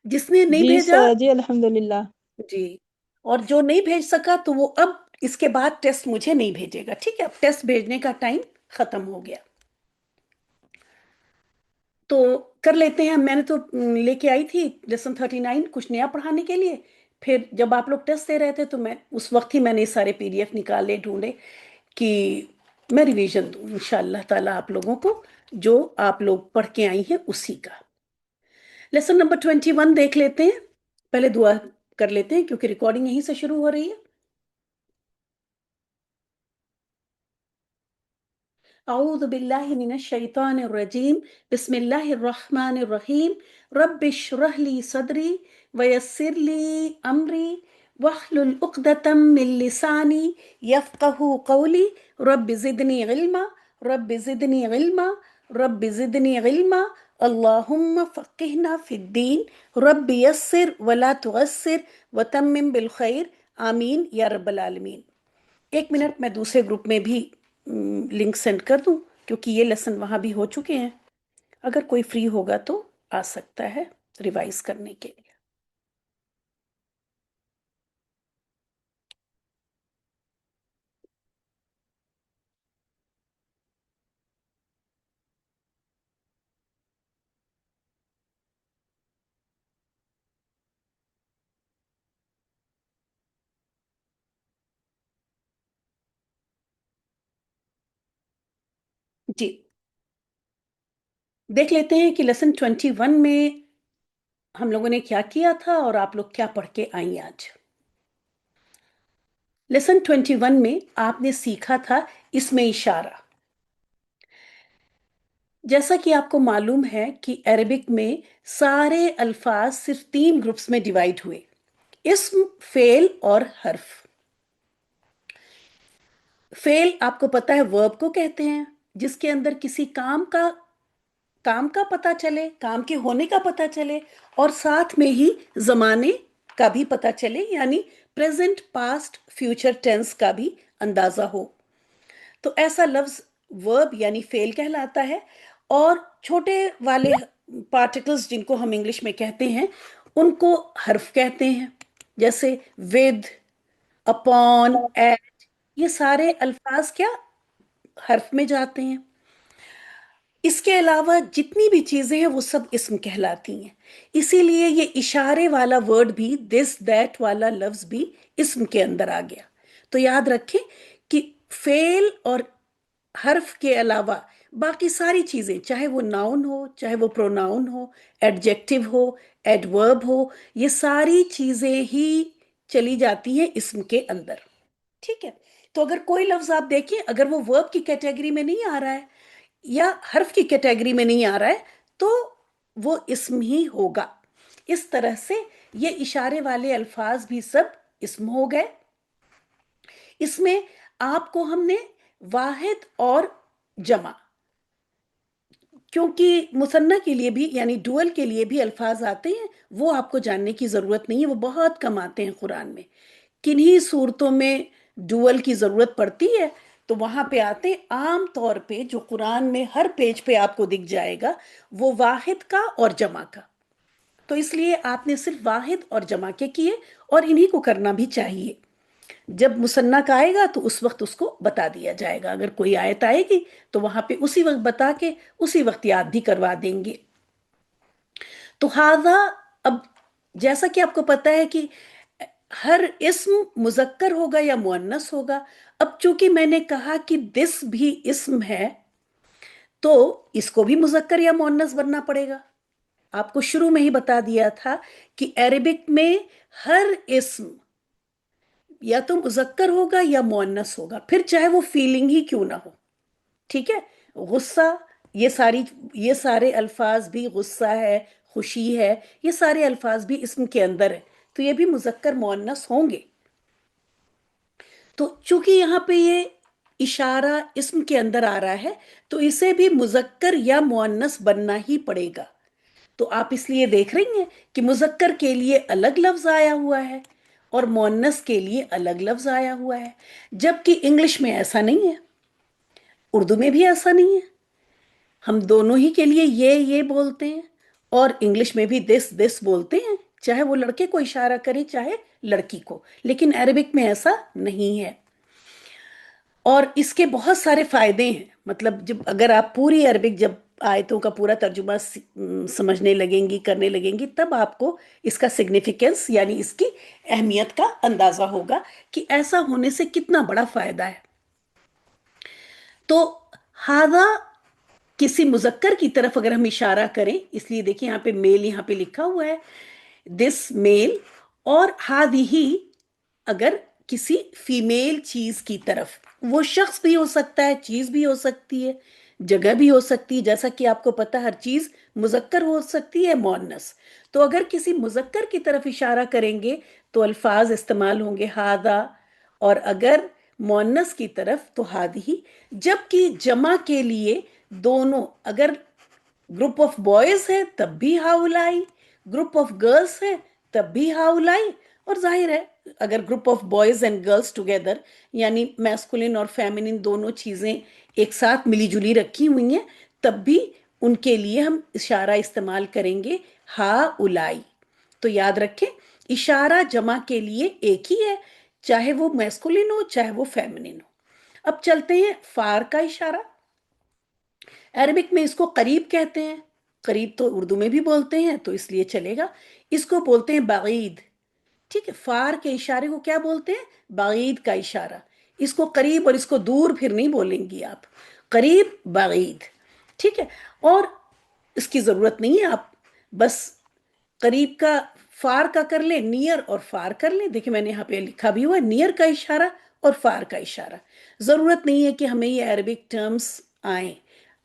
जिसने नहीं जी भेजा, जी अल्हम्दुलिल्लाह। जी, और जो नहीं भेज सका तो वो अब इसके बाद टेस्ट मुझे नहीं भेजेगा, ठीक है? अब टेस्ट भेजने का टाइम खत्म हो गया। तो कर लेते हैं। मैंने तो लेके आई थी लेसन 39 कुछ नया पढ़ाने के लिए। फिर जब आप लोग टेस्ट दे रहे थे तो मैं उस वक्त ही मैंने सारे पीडीएफ निकाले, ढूंढे कि मैं रिवीजन दूं इंशाअल्लाह ताला आप लोगों को, जो आप लोग पढ़ के आई हैं उसी का। लेसन नंबर 21 देख लेते हैं। पहले दुआ कर लेते हैं क्योंकि रिकॉर्डिंग यहीं से शुरू हो रही है। أعوذ بالله من الشيطان الرجيم بسم الله الرحمن الرحيم رب اشرح لي صدري ويسر لي أمري واحلل عقدة من لساني يفقه قولي رب زدني علما رب زدني علما رب زدني علما اللهم فقهنا في الدين رب يسر ولا تعسر وتمم بالخير آمين يا رب العالمين۔ एक मिनट, मैं दूसरे ग्रुप में भी लिंक सेंड कर दूं क्योंकि ये लेसन वहां भी हो चुके हैं। अगर कोई फ्री होगा तो आ सकता है रिवाइज करने के लिए। जी, देख लेते हैं कि लेसन 21 में हम लोगों ने क्या किया था और आप लोग क्या पढ़ के आई आज। लेसन 21 में आपने सीखा था इसमें इशारा। जैसा कि आपको मालूम है कि अरबिक में सारे अल्फाज सिर्फ 3 ग्रुप्स में डिवाइड हुए, इस्म, फेल और हर्फ। फेल आपको पता है वर्ब को कहते हैं, जिसके अंदर किसी काम का पता चले, काम के होने का पता चले और साथ में ही जमाने का भी पता चले, यानी प्रेजेंट, पास्ट, फ्यूचर टेंस का भी अंदाजा हो। तो ऐसा लफ्ज वर्ब यानी फेल कहलाता है। और छोटे वाले पार्टिकल्स जिनको हम इंग्लिश में कहते हैं उनको हर्फ कहते हैं, जैसे विद, अपॉन, एट। ये सारे अल्फाज क्या हर्फ में जाते हैं। इसके अलावा जितनी भी चीजें हैं वो सब इस्म कहलाती हैं। इसीलिए ये इशारे वाला वर्ड भी, दिस दैट वाला लफ्ज भी इस्म के अंदर आ गया। तो याद रखें कि फेल और हर्फ के अलावा बाकी सारी चीजें, चाहे वो नाउन हो, चाहे वो प्रोनाउन हो, एडजेक्टिव हो, एडवर्ब हो, ये सारी चीजें ही चली जाती हैं इस्म के अंदर। ठीक है? तो अगर कोई लफ्ज आप देखें, अगर वो वर्ब की कैटेगरी में नहीं आ रहा है या हर्फ की कैटेगरी में नहीं आ रहा है तो वो इस्म ही होगा। इस तरह से ये इशारे वाले अल्फाज भी सब इस्म हो गए। इसमें आपको हमने वाहिद और जमा, क्योंकि मुसन्ना के लिए भी यानी डुअल के लिए भी अल्फाज आते हैं, वो आपको जानने की जरूरत नहीं है, वो बहुत कम आते हैं कुरान में। किन्हीं सूरतों में डुअल की जरूरत पड़ती है तो वहां पे आते हैं। आम तौर पे जो कुरान में हर पेज पे आपको दिख जाएगा वो वाहिद का और जमा का। तो इसलिए आपने सिर्फ वाहिद और जमा के किए और इन्हीं को करना भी चाहिए। जब मुसन्ना का आएगा तो उस वक्त उसको बता दिया जाएगा, अगर कोई आयत आएगी तो वहां पे उसी वक्त बता के उसी वक्त याद भी करवा देंगे। तो हाजा, अब जैसा कि आपको पता है कि हर इस्म मुजक्कर होगा या मुअन्नस होगा। अब चूंकि मैंने कहा कि दिस भी इस्म है तो इसको भी मुजक्कर या मुअन्नस बनना पड़ेगा। आपको शुरू में ही बता दिया था कि अरेबिक में हर इस्म या तो मुजक्कर होगा या मुअन्नस होगा, फिर चाहे वो फीलिंग ही क्यों ना हो। ठीक है? गुस्सा, ये सारे अल्फाज भी, गुस्सा है, खुशी है, ये सारे अल्फाज भी इस्म के अंदर है, तो ये भी मुजक्कर मुअन्नस होंगे। तो चूंकि यहाँ पे ये इशारा इस्म के अंदर आ रहा है तो इसे भी मुजक्कर या मुअन्नस बनना ही पड़ेगा। तो आप इसलिए देख रही हैं कि मुजक्कर के लिए अलग लफ्ज आया हुआ है और मुअन्नस के लिए अलग लफ्ज आया हुआ है, जबकि इंग्लिश में ऐसा नहीं है, उर्दू में भी ऐसा नहीं है। हम दोनों ही के लिए ये बोलते हैं और इंग्लिश में भी दिस बोलते हैं, चाहे वो लड़के को इशारा करे चाहे लड़की को, लेकिन अरबिक में ऐसा नहीं है। और इसके बहुत सारे फायदे हैं, मतलब जब अगर आप पूरी अरबिक, जब आयतों का पूरा तर्जुमा समझने लगेंगी, करने लगेंगी, तब आपको इसका सिग्निफिकेंस यानी इसकी अहमियत का अंदाजा होगा कि ऐसा होने से कितना बड़ा फायदा है। तो हादा किसी मुजक्कर की तरफ अगर हम इशारा करें, इसलिए देखिए यहाँ पे मेल यहाँ पे लिखा हुआ है, दिस मेल, और हादिही अगर किसी फीमेल चीज की तरफ, वो शख्स भी हो सकता है, चीज भी हो सकती है, जगह भी हो सकती है, जैसा कि आपको पता हर चीज मुजक्कर हो सकती है मुअन्नस। तो अगर किसी मुजक्कर की तरफ इशारा करेंगे तो अल्फाज इस्तेमाल होंगे हादा, और अगर मुअन्नस की तरफ तो हादिही। जबकि जमा के लिए दोनों, अगर ग्रुप ऑफ बॉयज है तब भी हाउलाई, ग्रुप ऑफ गर्ल्स है तब भी हाउलाई, और जाहिर है अगर group of boys and girls together, यानी मैस्कुलिन और फेमिनिन दोनों चीजें एक साथ मिली जुली रखी हुई हैं, तब भी उनके लिए हम इशारा इस्तेमाल करेंगे हा उलाई। तो याद रखें, इशारा जमा के लिए एक ही है, चाहे वो मैस्कुलिन हो चाहे वो फेमिनिन हो। अब चलते हैं फार का इशारा। अरबिक में इसको करीब कहते हैं, करीब तो उर्दू में भी बोलते हैं तो इसलिए चलेगा। इसको बोलते हैं बागीद। ठीक है, फार के इशारे को क्या बोलते हैं? बागीद का इशारा। इसको करीब और इसको दूर फिर नहीं बोलेंगी आप, करीब बागीद। ठीक है, और इसकी जरूरत नहीं है, आप बस करीब का फार का कर ले, नियर और फार कर ले। देखिए मैंने यहाँ पे लिखा भी हुआ है, नियर का इशारा और फार का इशारा। जरूरत नहीं है कि हमें ये अरबिक टर्म्स आए,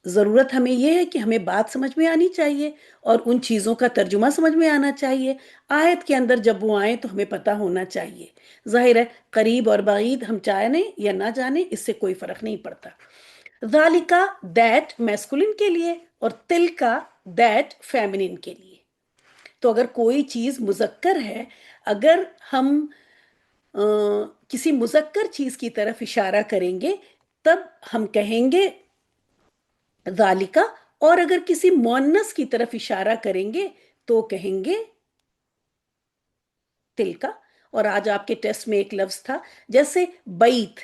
जरूरत हमें यह है कि हमें बात समझ में आनी चाहिए और उन चीजों का तर्जुमा समझ में आना चाहिए। आयत के अंदर जब वो आए तो हमें पता होना चाहिए। जाहिर है करीब और बाईद हम जाने या ना जाने इससे कोई फर्क नहीं पड़ता। जालिका दैट मैस्कुलिन के लिए और तिल का दैट फेमिनिन के लिए। तो अगर कोई चीज मुजक्कर है, अगर हम किसी मुजक्कर चीज की तरफ इशारा करेंगे तब हम कहेंगे जालिका, और अगर किसी मुअन्नस की तरफ इशारा करेंगे तो कहेंगे तिल का। और आज आपके टेस्ट में एक लफ्ज था, जैसे बैत,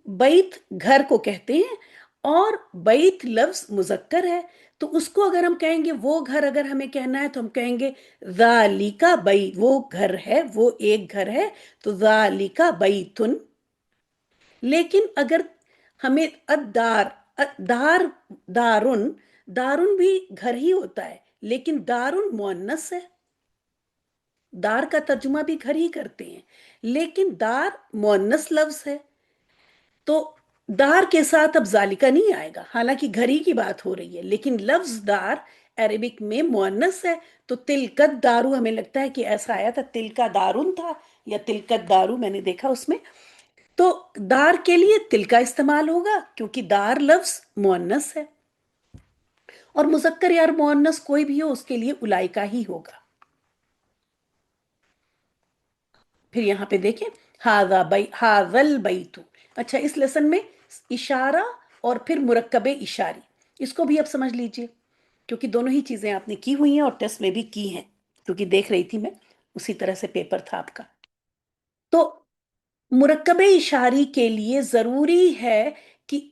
बैत घर को कहते हैं, और बैत लफ्ज मुजक्कर है, तो उसको अगर हम कहेंगे वो घर, अगर हमें कहना है तो हम कहेंगे जालिका बैत, वो घर है, वो एक घर है, तो जालिका बैतुन। लेकिन अगर हमें अदार, दार, दारुन, दारुन भी घर ही होता है, लेकिन दारुन मुअन्नस है, दार का तर्जुमा भी घर ही करते हैं, लेकिन दार मुअन्नस लफ्ज है, तो दार के साथ अब जालिका नहीं आएगा, हालांकि घर ही की बात हो रही है, लेकिन लफ्ज दार अरेबिक में मुअन्नस है। तो तिलकत दारू, हमें लगता है कि ऐसा आया था, तिलका दारुन था या तिलकत दारू, मैंने देखा उसमें। तो दार के लिए तिल का इस्तेमाल होगा क्योंकि दार लफ्ज मुअन्नस है, और मुजक्कर यार मुअन्नस कोई भी हो उसके लिए उलाई का ही होगा। फिर यहाँ पे देखें, हाजा बई, हाजल बैतु। अच्छा, इस लेसन में इशारा और फिर मुरक्कबे इशारी, इसको भी अब समझ लीजिए, क्योंकि दोनों ही चीजें आपने की हुई हैं और टेस्ट में भी की हैं, क्योंकि देख रही थी मैं, उसी तरह से पेपर था आपका। तो मुरक्कबे इशारी के लिए जरूरी है कि,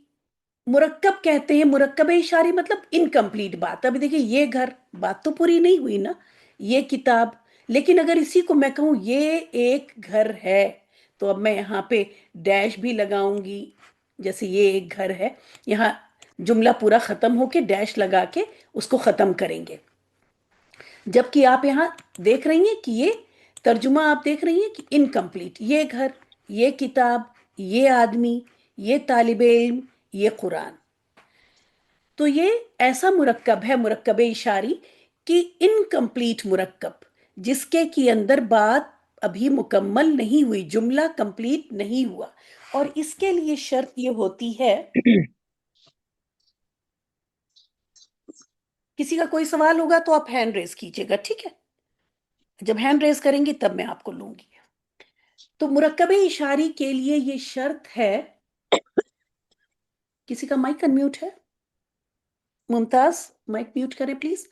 मुरक्कब कहते हैं, मुरक्कबे इशारी मतलब इनकम्प्लीट बात। अभी देखिए ये घर, बात तो पूरी नहीं हुई ना, ये किताब, लेकिन अगर इसी को मैं कहूं ये एक घर है, तो अब मैं यहाँ पे डैश भी लगाऊंगी, जैसे ये एक घर है, यहाँ जुमला पूरा खत्म होके डैश लगा के उसको खत्म करेंगे। जबकि आप यहाँ देख रही हैं कि ये तर्जुमा आप देख रही हैं कि इनकम्प्लीट, ये घर, ये किताब, ये आदमी, ये तालिबे इल्म, ये कुरान। तो ये ऐसा मुरक्कब है, मुरक्कबे इशारी, कि इनकम्प्लीट मुरक्कब, जिसके की अंदर बात अभी मुकम्मल नहीं हुई, जुमला कंप्लीट नहीं हुआ। और इसके लिए शर्त ये होती है, किसी का कोई सवाल होगा तो आप हैंड रेज कीजिएगा, ठीक है? जब हैंड रेज करेंगी तब मैं आपको लूंगी। तो मुरक्कबे इशारी के लिए ये शर्त है, किसी का माइक अनम्यूट है? मुमताज, माइक म्यूट करें प्लीज।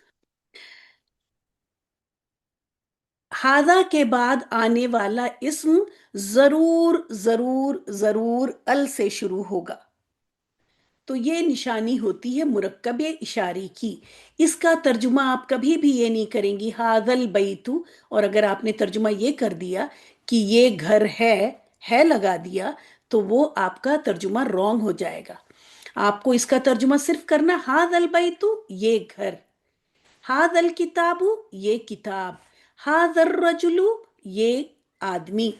हादा के बाद आने वाला इस्म जरूर जरूर जरूर अल से शुरू होगा। तो ये निशानी होती है मुरक्कब इशारी की। इसका तर्जुमा आप कभी भी ये नहीं करेंगी हादल बैतु, और अगर आपने तर्जुमा ये कर दिया कि ये घर है लगा दिया, तो वो आपका तर्जुमा रॉन्ग हो जाएगा। आपको इसका तर्जुमा सिर्फ करना हादल बैतु ये घर, हादल किताबु ये किताब, हादर रजुलु ये आदमी,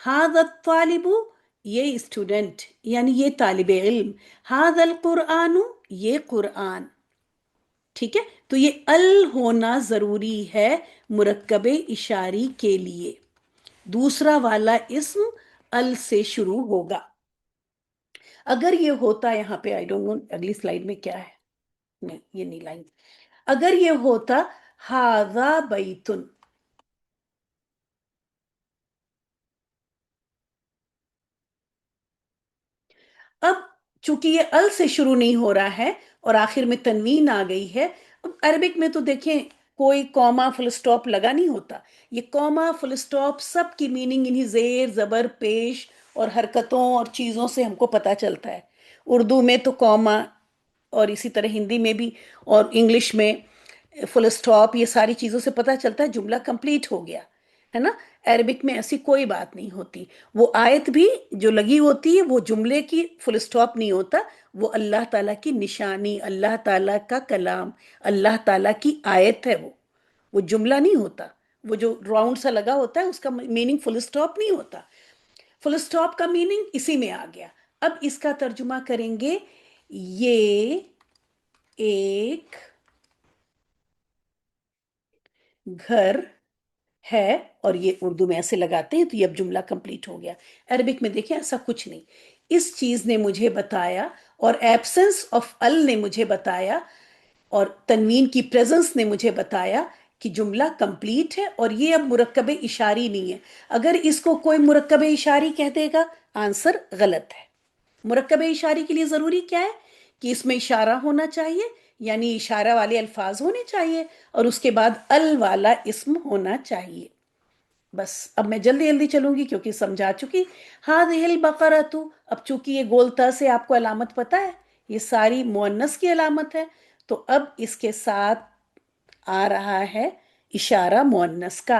हादत तालिबु ये स्टूडेंट यानी ये तालिब इल्म, हादल कुरानु ये कुरान। ठीक है, तो ये अल होना जरूरी है मुरक्कबे इशारी के लिए। दूसरा वाला इस्म अल से शुरू होगा। अगर ये होता, यहाँ पे आई डोंट नो अगली स्लाइड में क्या है, नहीं ये नहीं लाइन, अगर ये होता हाजा बैतुन, अब चूंकि ये अल से शुरू नहीं हो रहा है और आखिर में तनवीन आ गई है। अब अरबिक में तो देखें कोई कॉमा फुल स्टॉप लगा नहीं होता। ये कॉमा फुल स्टॉप सब की मीनिंग इन्हीं जेर जबर पेश और हरकतों और चीज़ों से हमको पता चलता है। उर्दू में तो कॉमा, और इसी तरह हिंदी में भी और इंग्लिश में फुल स्टॉप, ये सारी चीज़ों से पता चलता है जुमला कंप्लीट हो गया, है ना। अरबिक में ऐसी कोई बात नहीं होती। वो आयत भी जो लगी होती है वो जुमले की फुल स्टॉप नहीं होता, वो अल्लाह ताला की निशानी, अल्लाह ताला का कलाम, अल्लाह ताला की आयत है वो जुमला नहीं होता। वो जो राउंड सा लगा होता है उसका मीनिंग फुल स्टॉप नहीं होता। फुल स्टॉप का मीनिंग इसी में आ गया। अब इसका तर्जुमा करेंगे, ये एक घर है, और ये उर्दू में ऐसे लगाते हैं तो ये अब जुमला कंप्लीट हो गया। अरबिक में देखिए ऐसा कुछ नहीं, इस चीज ने मुझे बताया और एब्सेंस ऑफ अल ने मुझे बताया और तनवीन की प्रेजेंस ने मुझे बताया कि जुमला कंप्लीट है और ये अब मुरक्कब इशारी नहीं है। अगर इसको कोई मुरक्कब इशारी कह देगा, आंसर गलत है। मुरक्कब इशारी के लिए ज़रूरी क्या है कि इसमें इशारा होना चाहिए, यानी इशारा वाले अल्फाज होने चाहिए, और उसके बाद अल वाला इस्म होना चाहिए। बस अब मैं जल्दी जल्दी चलूंगी क्योंकि समझा चुकी। हादिहिल बकरतु, अब चूंकि ये गोलता से आपको अलामत पता है, ये सारी मुअन्नस की अलामत है, तो अब इसके साथ आ रहा है इशारा मुअन्नस का।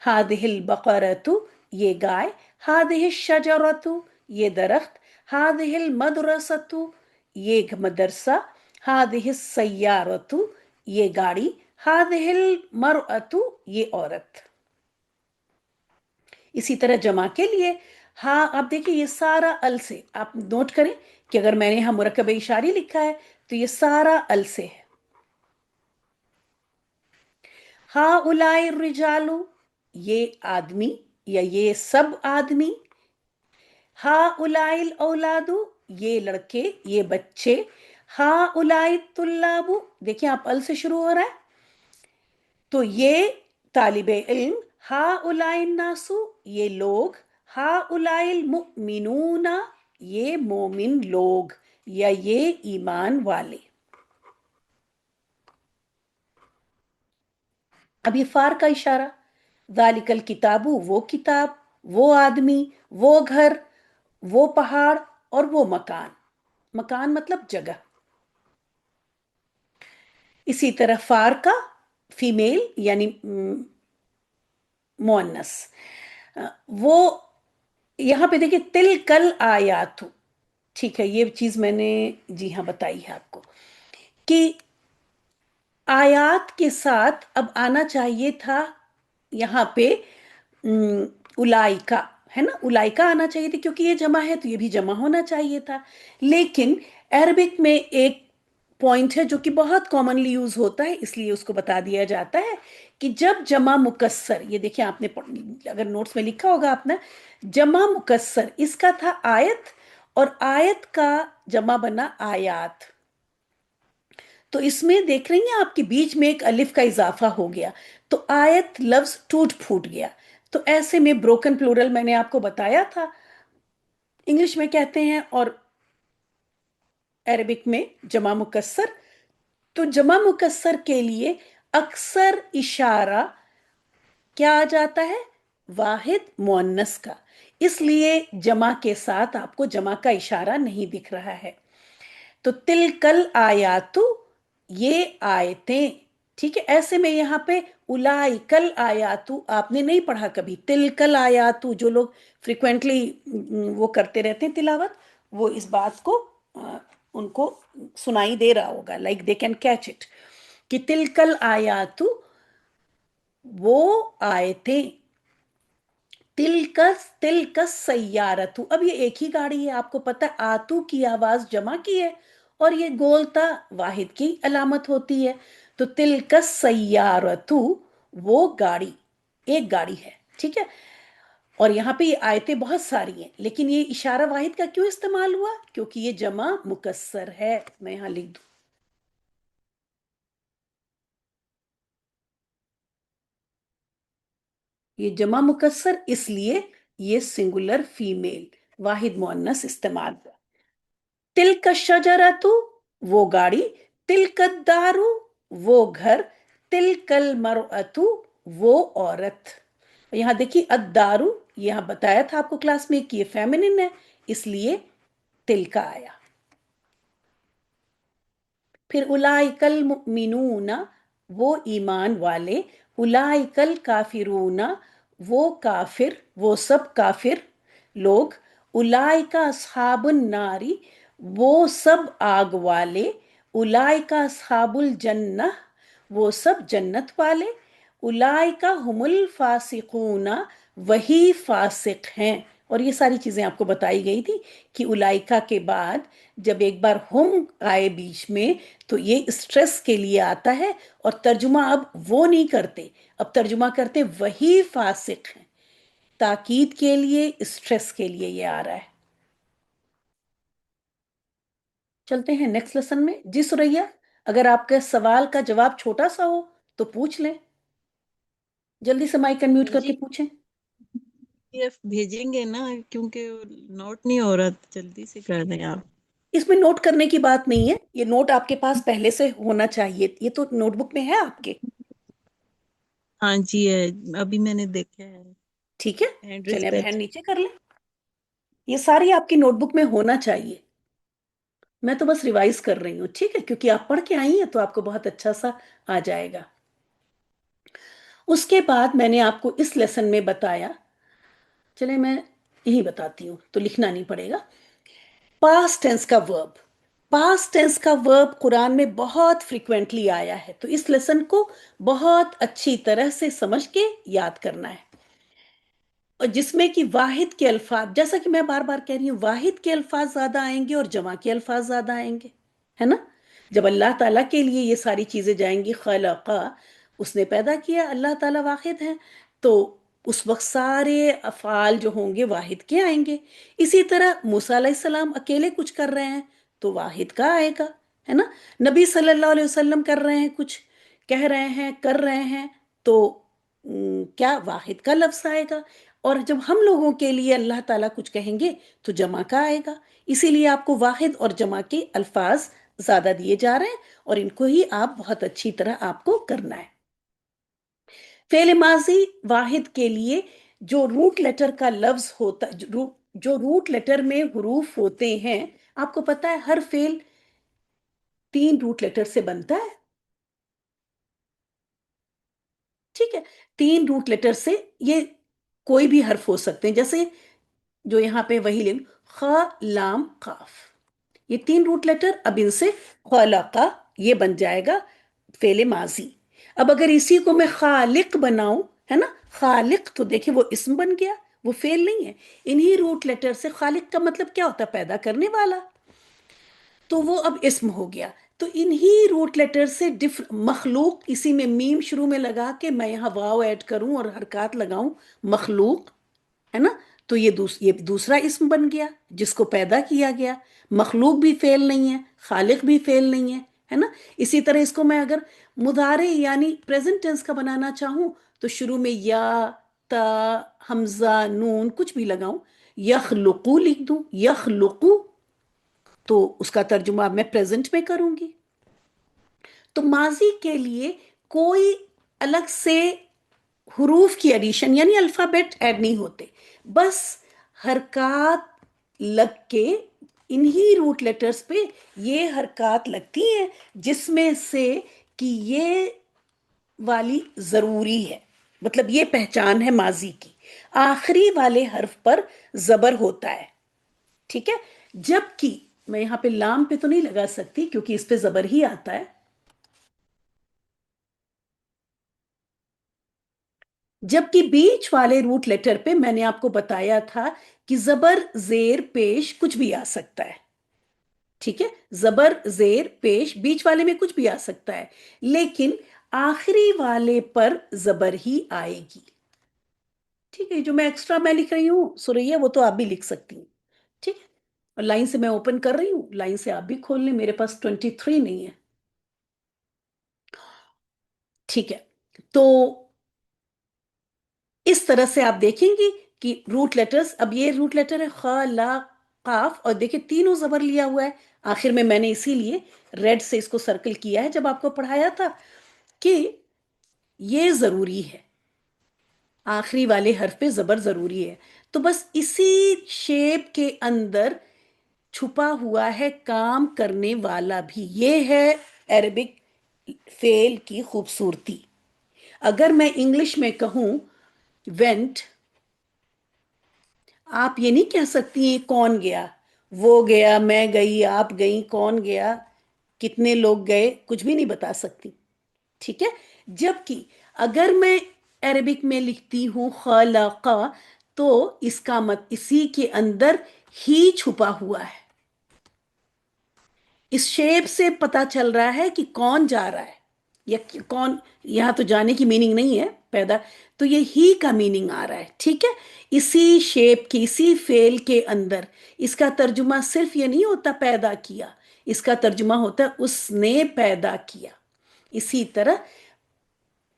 हादिहिल बकरतु ये गाय, हादिहिल शजरतु ये दरख्त, हादिहिल मदरसतु ये मदरसा, हादिहिल सय्यारतु ये गाड़ी, हादिहिल मरअतु ये औरत। इसी तरह जमा के लिए हाँ, आप देखिए ये सारा अल से, आप नोट करें कि अगर मैंने यहां मुरक्कब इशारी लिखा है तो ये सारा अल से है। हा उलाई रिजालू ये आदमी या ये सब आदमी, हा उलाइल औलादू ये लड़के ये बच्चे, हा उलाई तुल्लाबू देखिए आप अल से शुरू हो रहा है तो ये तालिबे इल्म, हा उलाइन नासु ये लोग, हा उलाइल मुमिनूना ये मोमिन लोग या ये ईमान वाले। अब ये फार का इशारा, जालिकल किताबू वो किताब, वो आदमी, वो घर, वो पहाड़ और वो मकान। मकान मतलब जगह। इसी तरह फार का फीमेल यानी मुअन्नस, वो यहां पे देखिए तिल कल आयातु, ठीक है ये चीज मैंने जी हाँ बताई है आपको कि आयात के साथ अब आना चाहिए था यहाँ पे उलाइका, है ना, उलाइका आना चाहिए थी क्योंकि ये जमा है तो ये भी जमा होना चाहिए था। लेकिन अरबिक में एक पॉइंट है जो कि बहुत कॉमनली यूज होता है, इसलिए उसको बता दिया जाता है कि जब जमा मुकस्सर, ये देखिए आपने अगर नोट्स में लिखा होगा आपने, जमा मुकस्सर इसका था आयत, और आयत का जमा बना आयात। तो इसमें देख रही हैं आपके बीच में एक अलिफ का इजाफा हो गया, तो आयत लफ्ज टूट फूट गया। तो ऐसे में ब्रोकन प्लूरल मैंने आपको बताया था इंग्लिश में कहते हैं, और अरबिक में जमा मुकस्सर। तो जमा मुकस्सर के लिए अक्सर इशारा کیا آ جاتا ہے؟ واحد مؤنث کا، اس لیے جمع کے ساتھ آپ کو جمع کا اشارہ نہیں دکھ رہا ہے. تو تلکل آیاتو، یہ آیتیں، ٹھیک ہے. ایسے میں یہاں پہ اولائکل آیاتو آپ نے نہیں پڑھا کبھی. تلکل آیاتو جو لوگ فریکوینٹلی وہ کرتے رہتے ہیں تلاوت، وہ اس بات کو ان کو سنائی دے رہا ہوگا، like they can catch it, کہ تلکل آیاتو وہ آیتیں، تلکس سیارتو، اب یہ ایک ہی گاڑی ہے، آپ کو پتا ہے آتو کی آواز جمع کی ہے اور یہ گولتا واحد کی علامت ہوتی ہے. تو تلکس سیارتو وہ گاڑی، ایک گاڑی ہے، ٹھیک ہے. اور یہاں پہ یہ آیتیں بہت ساری ہیں، لیکن یہ اشارہ واحد کا کیوں استعمال ہوا؟ کیونکہ یہ جمع مکسر ہے. میں یہاں لکھ دوں، یہ جمع مکسر اس لیے یہ سنگولر فیمیل واحد مؤنث استعمال ہوا. تلک الشجرۃ وہ گاڑی، تلک الدار وہ گھر، تلک المرأۃ وہ عورت. یہاں دیکھیے الدارو، یہاں بتایا تھا آپ کو کلاس میں کہ یہ فیمنن ہے، اس لیے تلک آیا. پھر اولئک المؤمنون وہ ایمان والے، اولئک الکافرون وہ کافر، وہ سب کافر لوگ، اولئک اصحاب الناری وہ سب آگ والے، اولئک اصحاب الجنہ وہ سب جنت والے، اولئک هم الفاسقون وہی فاسق ہیں. اور یہ ساری چیزیں آپ کو بتائی گئی تھی کہ اولائکا کے بعد جب ایک بار ہم آئے بیچ میں تو یہ اسٹریس کے لیے آتا ہے، اور ترجمہ اب وہ نہیں کرتے، اب ترجمہ کرتے وہی فاسق ہیں. تاکید کے لیے، اسٹریس کے لیے یہ آ رہا ہے. چلتے ہیں نیکسٹ لیسن میں. جی سریا، اگر آپ کے سوال کا جواب چھوٹا سا ہو تو پوچھ لیں، جلدی سے مائک انمیوٹ کر جی کے پوچھیں. PDF بھیجیں گے نا، کیونکہ نوٹ نہیں ہو رہا، جلدی سے کر دیں آپ. اس میں نوٹ کرنے کی بات نہیں ہے، یہ نوٹ آپ کے پاس پہلے سے ہونا چاہیے، یہ تو نوٹ بک میں ہے آپ کے. ہاں جی ہے، ابھی میں نے دیکھا ہے. ٹھیک ہے، ایڈریس چلیں اب پہ ہینڈ نیچے کر لیں. یہ ساری آپ کی نوٹ بک میں ہونا چاہیے. میں تو بس ریوائز کر رہی ہوں، ٹھیک ہے، کیونکہ آپ پڑھ کے آئی ہیں تو آپ کو بہت اچھا سا آ جائے گا. اس کے بعد میں نے آپ کو اس لیسن میں بتایا، چلیں میں یہی بتاتی ہوں تو لکھنا نہیں پڑے گا. پاسٹ ٹینس کا ورب، پاسٹ ٹینس کا ورب قرآن میں بہت فریکوینٹلی آیا ہے، تو اس لیسن کو بہت اچھی طرح سے سمجھ کے یاد کرنا ہے. اور جس میں کہ واحد کے الفاظ، جیسا کہ میں بار بار کہہ رہی ہوں، واحد کے الفاظ زیادہ آئیں گے اور جمع کے الفاظ زیادہ آئیں گے، ہے نا. جب اللہ تعالیٰ کے لیے یہ ساری چیزیں جائیں گی، خلقہ اس نے پیدا کیا، اللہ تعالیٰ واحد ہیں، تو اس وقت سارے افعال جو ہوں گے واحد کے آئیں گے. اسی طرح موسیٰ علیہ السلام اکیلے کچھ کر رہے ہیں تو واحد کا آئے گا، ہے نا. نبی صلی اللہ علیہ وسلم کر رہے ہیں، کچھ کہہ رہے ہیں، کر رہے ہیں، تو کیا واحد کا لفظ آئے گا. اور جب ہم لوگوں کے لیے اللہ تعالیٰ کچھ کہیں گے تو جمع کا آئے گا. اسی لیے آپ کو واحد اور جمع کے الفاظ زیادہ دیے جا رہے ہیں، اور ان کو ہی آپ بہت اچھی طرح آپ کو کرنا ہے. فعل ماضی واحد کے لیے جو روٹ لیٹر کا لفظ ہوتا، جو روٹ لیٹر میں حروف ہوتے ہیں، آپ کو پتا ہے ہر فعل 3 روٹ لیٹر سے بنتا ہے، ٹھیک ہے. 3 روٹ لیٹر سے یہ کوئی بھی حرف ہو سکتے ہیں، جیسے جو یہاں پہ وہی لیں، خ لام قاف، یہ 3 روٹ لیٹر، اب ان سے خلقہ یہ بن جائے گا فعل ماضی. اب اگر اسی کو میں خالق بناؤں، ہے نا، خالق، تو دیکھیں وہ اسم بن گیا، وہ فعل نہیں ہے. انہی روٹ لیٹر سے خالق کا مطلب کیا ہوتا ہے؟ پیدا کرنے والا، تو وہ اب اسم ہو گیا. تو انہی روٹ لیٹر سے مخلوق، اسی میں میم شروع میں لگا کے میں یہاں واو ایڈ کروں اور حرکات لگاؤں، مخلوق، ہے نا، تو یہ دوسرا اسم بن گیا جس کو پیدا کیا گیا. مخلوق بھی فعل نہیں ہے، خالق بھی فعل نہیں ہے نا. اسی طرح اس کو میں اگر مضارع یعنی پریزنٹ ٹینس کا بنانا چاہوں تو شروع میں یا، تا، حمزہ، نون کچھ بھی لگاؤں، یخلقو لکھ دوں، یخلقو، تو اس کا ترجمہ میں پریزنٹ میں کروں گی. تو ماضی کے لیے کوئی الگ سے حروف کی ایڈیشن یعنی الفابیٹ ایڈ نہیں ہوتے، بس حرکات لگ کے انہی روٹ لیٹرز پہ یہ حرکات لگتی ہیں جس میں سے کہ یہ والی ضروری ہے، مطلب یہ پہچان ہے ماضی کی، آخری والے حرف پر زبر ہوتا ہے، ٹھیک ہے؟ جبکہ میں یہاں پہ لام پہ تو نہیں لگا سکتی کیونکہ اس پہ زبر ہی آتا ہے، جبکہ بیچ والے روٹ لیٹر پہ میں نے آپ کو بتایا تھا کہ زبر زیر پیش کچھ بھی آ سکتا ہے، ٹھیک ہے؟ زبر زیر پیش بیچ والے میں کچھ بھی آ سکتا ہے، لیکن آخری والے پر زبر ہی آئے گی، ٹھیک ہے؟ جو میں ایکسٹرا میں لکھ رہی ہوں سوریا وہ تو آپ بھی لکھ سکتی ہیں، ٹھیک ہے؟ اور لائن سے میں اوپن کر رہی ہوں، لائن سے آپ بھی کھول لیں، میرے پاس 23 نہیں ہے، ٹھیک ہے؟ تو اس طرح سے آپ دیکھیں گی کہ روٹ لیٹرز، اب یہ روٹ لیٹر ہے خ لا قاف، اور دیکھیں تینوں زبر لیا ہوا ہے آخر میں نے اسی لیے ریڈ سے اس کو سرکل کیا ہے جب آپ کو پڑھایا تھا کہ یہ ضروری ہے، آخری والے حرف پہ زبر ضروری ہے، تو بس اسی شیپ کے اندر چھپا ہوا ہے کام کرنے والا بھی، یہ ہے عربک فعل کی خوبصورتی۔ اگر میں انگلش میں کہوں وینٹ، آپ یہ نہیں کہہ سکتی ہیں کون گیا، وہ گیا، میں گئی، آپ گئی، کون گیا، کتنے لوگ گئے، کچھ بھی نہیں بتا سکتی، ٹھیک ہے؟ جبکہ اگر میں عربک میں لکھتی ہوں خلقہ، تو اس کا اسی کے اندر ہی چھپا ہوا ہے، اس شیپ سے پتا چل رہا ہے کہ کون جا رہا ہے یا کون، یہاں تو جانے کی میننگ نہیں ہے پیدا، تو یہ ہی کا میننگ آ رہا ہے، ٹھیک ہے؟ اسی شیپ کی، اسی فعل کے اندر اس کا ترجمہ صرف یہ نہیں ہوتا پیدا کیا، اس کا ترجمہ ہوتا ہے اس نے پیدا کیا۔ اسی طرح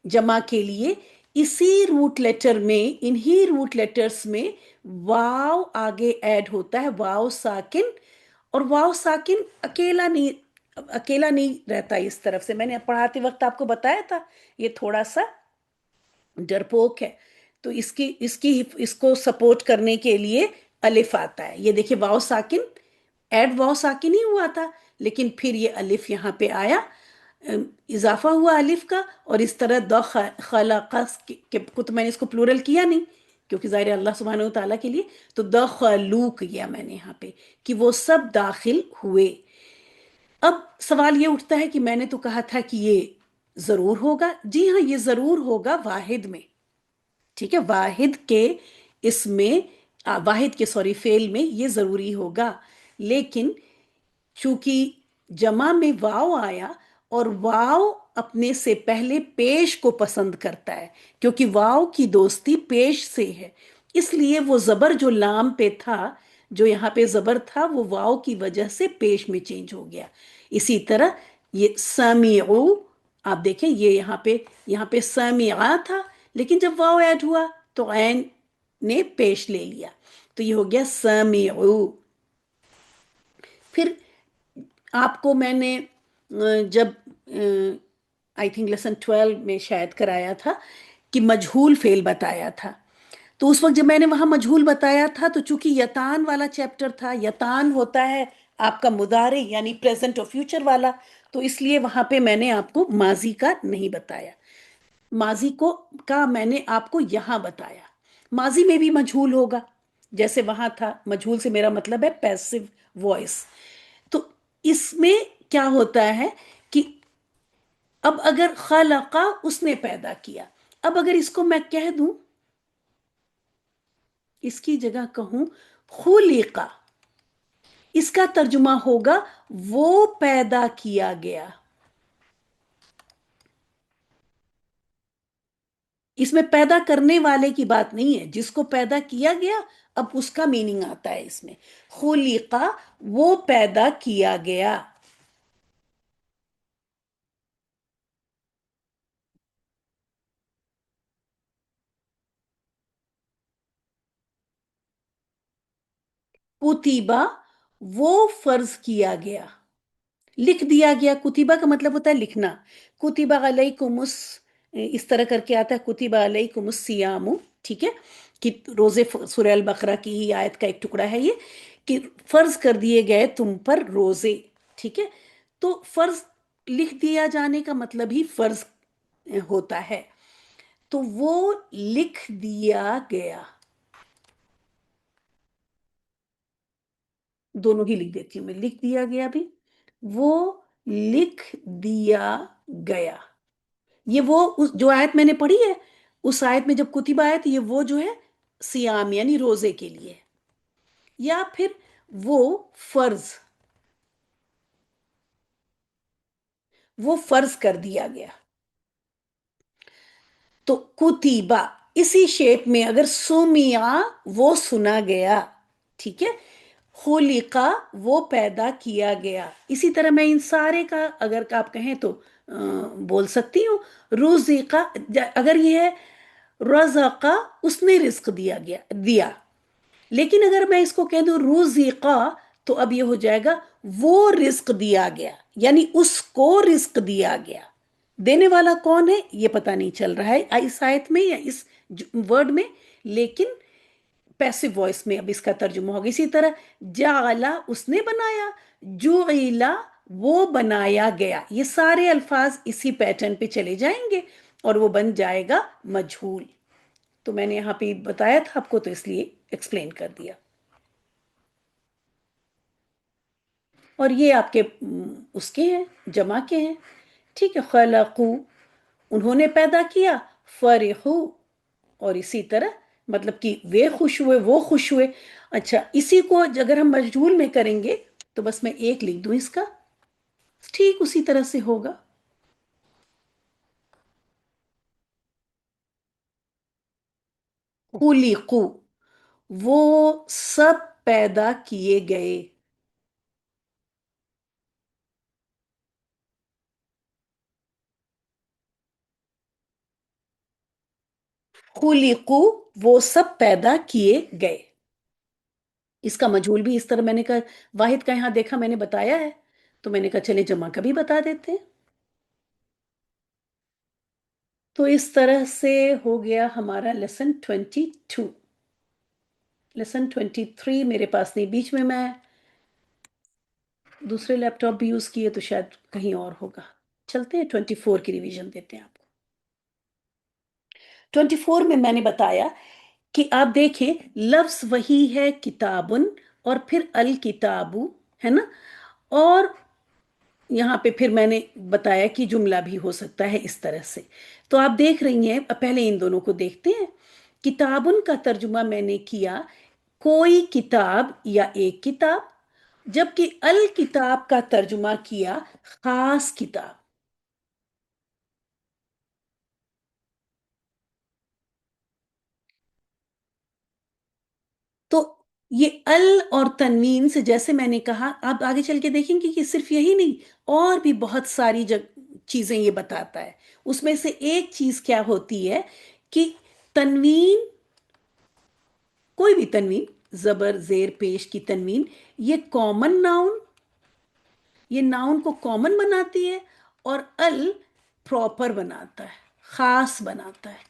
جمع کے لیے اسی روٹ لیٹر میں، انہی روٹ لیٹرز میں واو آگے ایڈ ہوتا ہے، واو ساکن، اور واو ساکن اکیلا نہیں رہتا، اس طرف سے میں نے پڑھاتے وقت آپ کو بتایا تھا یہ تھوڑا سا ڈرپوک ہے، تو اس کو سپورٹ کرنے کے لیے الف آتا ہے، یہ دیکھیں واو ساکن، ایڈ واو ساکن ہی ہوا تھا لیکن پھر یہ الف یہاں پہ آیا، اضافہ ہوا الف کا، اور اس طرح خلق کو تو میں نے اس کو پلورل کیا نہیں کیونکہ ظاہر اللہ سبحانہ و تعالیٰ کے لیے، تو دخلوا کیا میں نے یہاں پہ کہ وہ سب داخل ہوئے۔ اب سوال یہ اٹھتا ہے کہ میں نے تو کہا تھا کہ یہ ضرور ہوگا، جی ہاں یہ ضرور ہوگا واحد میں، ٹھیک ہے؟ واحد کے اس میں واحد کے فعل میں یہ ضروری ہوگا، لیکن چونکہ جمع میں واو آیا اور واو اپنے سے پہلے پیش کو پسند کرتا ہے، کیونکہ واو کی دوستی پیش سے ہے، اس لیے وہ زبر جو لام پہ تھا، جو یہاں پہ زبر تھا، وہ واو کی وجہ سے پیش میں چینج ہو گیا۔ اسی طرح یہ سمیعو، آپ دیکھیں یہ یہاں پہ سمیعہ تھا، لیکن جب واو ایڈ ہوا تو عین نے پیش لے لیا، تو یہ ہو گیا سمیعو۔ پھر آپ کو میں نے جب آئی تھنک لیسن 12 میں شاید کرایا تھا کہ مجہول فعل بتایا تھا، تو اس وقت جب میں نے وہاں مجہول بتایا تھا تو چونکہ یتان والا چیپٹر تھا، یتان ہوتا ہے آپ کا مضارع یعنی پریزنٹ اور فیوچر والا، تو اس لیے وہاں پہ میں نے آپ کو ماضی کا نہیں بتایا، ماضی کا میں نے آپ کو یہاں بتایا، ماضی میں بھی مجہول ہوگا جیسے وہاں تھا، مجہول سے میرا مطلب ہے پیسو وائس، تو اس میں کیا ہوتا ہے کہ اب اگر خلقہ اس نے پیدا کیا، اب اگر اس کو میں کہہ دوں، اس کی جگہ کہوں خلقہ، اس کا ترجمہ ہوگا وہ پیدا کیا گیا، اس میں پیدا کرنے والے کی بات نہیں ہے، جس کو پیدا کیا گیا اب اس کا میننگ آتا ہے اس میں، خلقہ وہ پیدا کیا گیا۔ کتیبہ وہ فرض کیا گیا، لکھ دیا گیا، کتیبہ کا مطلب ہوتا ہے لکھنا، کتیبہ علیکم اس طرح کر کے آتا ہے کتب علیکم الصیام، ٹھیک ہے، کہ روزے، سورہ البقرہ کی ہی آیت کا ایک ٹکڑا ہے یہ، کہ فرض کر دیے گئے تم پر روزے، ٹھیک ہے۔ تو فرض لکھ دیا جانے کا مطلب ہی فرض ہوتا ہے، تو وہ لکھ دیا گیا، دونوں ہی لکھ دیتی ہوں میں، لکھ دیا گیا بھی، وہ لکھ دیا گیا، یہ وہ جو آیت میں نے پڑھی ہے، اس آیت میں جب کتب آیت، یہ وہ جو ہے سیام یعنی روزے کے لیے، یا پھر وہ فرض، وہ فرض کر دیا گیا، تو کتیبہ اسی شیپ میں اگر سمیا وہ سنا گیا، ٹھیک ہے، خلقا وہ پیدا کیا گیا، اسی طرح میں ان سارے کا اگر آپ کہیں تو بول سکتی ہوں، رزقا اگر یہ ہے رزقا اس نے رزق دیا، لیکن اگر میں اس کو کہہ دوں رزقا تو اب یہ ہو جائے گا وہ رزق دیا گیا، یعنی اس کو رزق دیا گیا، دینے والا کون ہے یہ پتہ نہیں چل رہا ہے اس آیت میں یا اس ورڈ میں، لیکن پیسو وائس میں اب اس کا ترجمہ ہوگا، اسی طرح جعلا اس نے بنایا، جعلا وہ بنایا گیا، یہ سارے الفاظ اسی پیٹرن پہ چلے جائیں گے اور وہ بن جائے گا مجہول، تو میں نے یہاں پہ بتایا تھا آپ کو تو اس لیے ایکسپلین کر دیا۔ اور یہ آپ کے اس کے ہیں، جمع کے ہیں، ٹھیک ہے، خلقو انہوں نے پیدا کیا، فرحو اور اسی طرح مطلب کہ وہ خوش ہوئے، وہ خوش ہوئے۔ اچھا، اسی کو اگر ہم مجہول میں کریں گے تو بس میں ایک لکھ دوں اس کا، ٹھیک اسی طرح سے ہوگا، خلقو وہ سب پیدا کیے گئے، خلقو وہ سب پیدا کیے گئے، اس کا مجہول بھی اس طرح میں نے کہا، واحد کا یہاں دیکھا میں نے بتایا ہے تو میں نے کہا چلے جمع کا بھی بتا دیتے ہیں، تو اس طرح سے ہو گیا ہمارا لیسن 22۔ لیسن 23 میرے پاس نہیں، بیچ میں دوسرے لیپ ٹاپ بھی یوز کیے تو شاید کہیں اور ہوگا، چلتے ہیں 24 کی ریویژن دیتے ہیں آپ کو۔ 24 میں نے بتایا کہ آپ دیکھیں لفظ وہی ہے کتابن اور پھر الکتابو، ہے نا، اور یہاں پہ پھر میں نے بتایا کہ جملہ بھی ہو سکتا ہے اس طرح سے، تو آپ دیکھ رہی ہیں، پہلے ان دونوں کو دیکھتے ہیں۔ کتابن کا ترجمہ میں نے کیا کوئی کتاب یا ایک کتاب، جبکہ الکتاب کا ترجمہ کیا خاص کتاب، تو یہ ال اور تنوین سے جیسے میں نے کہا، آپ آگے چل کے دیکھیں گے کہ صرف یہی نہیں، اور بھی بہت ساری چیزیں یہ بتاتا ہے، اس میں سے ایک چیز کیا ہوتی ہے کہ تنوین، کوئی بھی تنوین، زبر زیر پیش کی تنوین، یہ کامن ناؤن، یہ ناؤن کو کامن بناتی ہے، اور ال پراپر بناتا ہے، خاص بناتا ہے،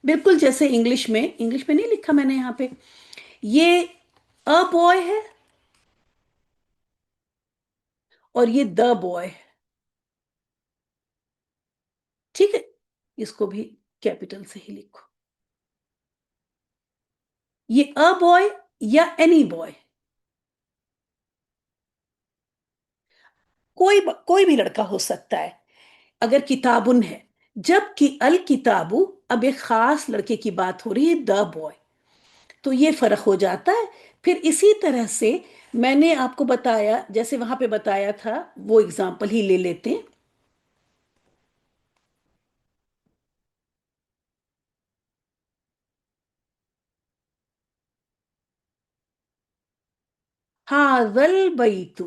بالکل جیسے انگلش میں نہیں لکھا میں نے یہاں پہ، یہ ا بوائے ہے اور یہ دا بوائے ہے، ٹھیک ہے، اس کو بھی کیپٹل سے ہی لکھو، یہ ا بوائے یا اینی بوائے، کوئی بھی لڑکا ہو سکتا ہے اگر کتابن ہے، جبکہ الکتابو اب ایک خاص لڑکے کی بات ہو رہی ہے، دا بوائے، تو یہ فرق ہو جاتا ہے۔ پھر اسی طرح سے میں نے آپ کو بتایا، جیسے وہاں پہ بتایا تھا وہ اگزامپل ہی لے لیتے ہیں، ہاذل بیتو،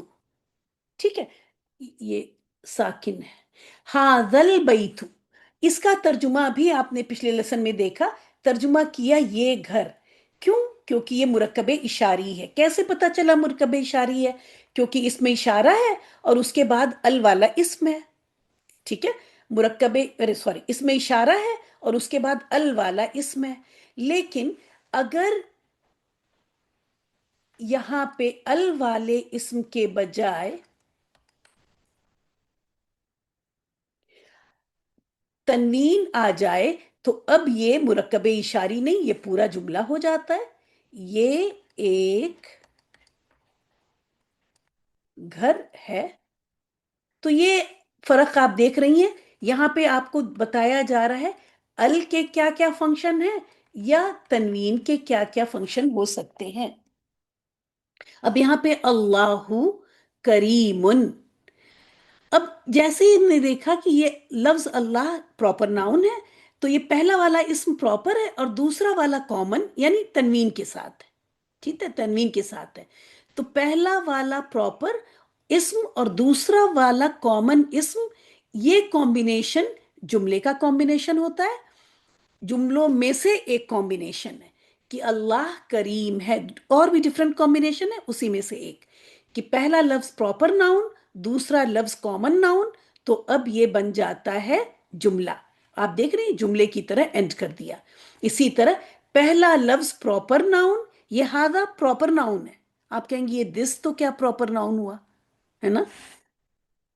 ٹھیک ہے، یہ ساکن ہے، ہاذل بیتو، اس کا ترجمہ بھی آپ نے پچھلے لیسن میں دیکھا، ترجمہ کیا یہ گھر، کیوں؟ کیونکہ یہ مرکب اشاری ہے، کیسے پتا چلا مرکب اشاری ہے؟ کیونکہ اس میں اشارہ ہے اور اس کے بعد ال والا اسم ہے، ٹھیک ہے، مرکب ارے سوری اس میں اشارہ ہے اور اس کے بعد ال والا اسم ہے، لیکن اگر یہاں پہ ال والے اسم کے بجائے تنوین آ جائے تو اب یہ مرکب اشاری نہیں، یہ پورا جملہ ہو جاتا ہے. یہ ایک گھر ہے. تو یہ فرق آپ دیکھ رہی ہیں، یہاں پہ آپ کو بتایا جا رہا ہے ال کے کیا کیا فنکشن ہیں یا تنوین کے کیا کیا فنکشن ہو سکتے ہیں. اب یہاں پہ اللہ کریم، اب جیسے ہی ہم نے دیکھا کہ یہ لفظ اللہ پراپر ناؤن ہے، تو یہ پہلا والا اسم پراپر ہے اور دوسرا والا کامن یعنی تنوین کے ساتھ ہے. ٹھیک ہے، تنوین کے ساتھ ہے. تو پہلا والا پراپر اسم اور دوسرا والا کامن اسم، یہ کمبینیشن جملے کا کمبینیشن ہوتا ہے، جملوں میں سے ایک کمبینیشن ہے کہ اللہ کریم ہے. اور بھی ڈفرینٹ کمبینیشن ہے، اسی میں سے ایک کہ پہلا لفظ پراپر ناؤن، دوسرا لفظ کامن ناؤن، تو اب یہ بن جاتا ہے جملہ. آپ دیکھ رہے ہیں جملے کی طرح اینڈ کر دیا. اسی طرح پہلا لفظ پراپر ناؤن، یہ ہاذا پراپر ناؤن ہے. آپ کہیں گے یہ دس تو کیا پراپر ناؤن ہوا، ہے نا.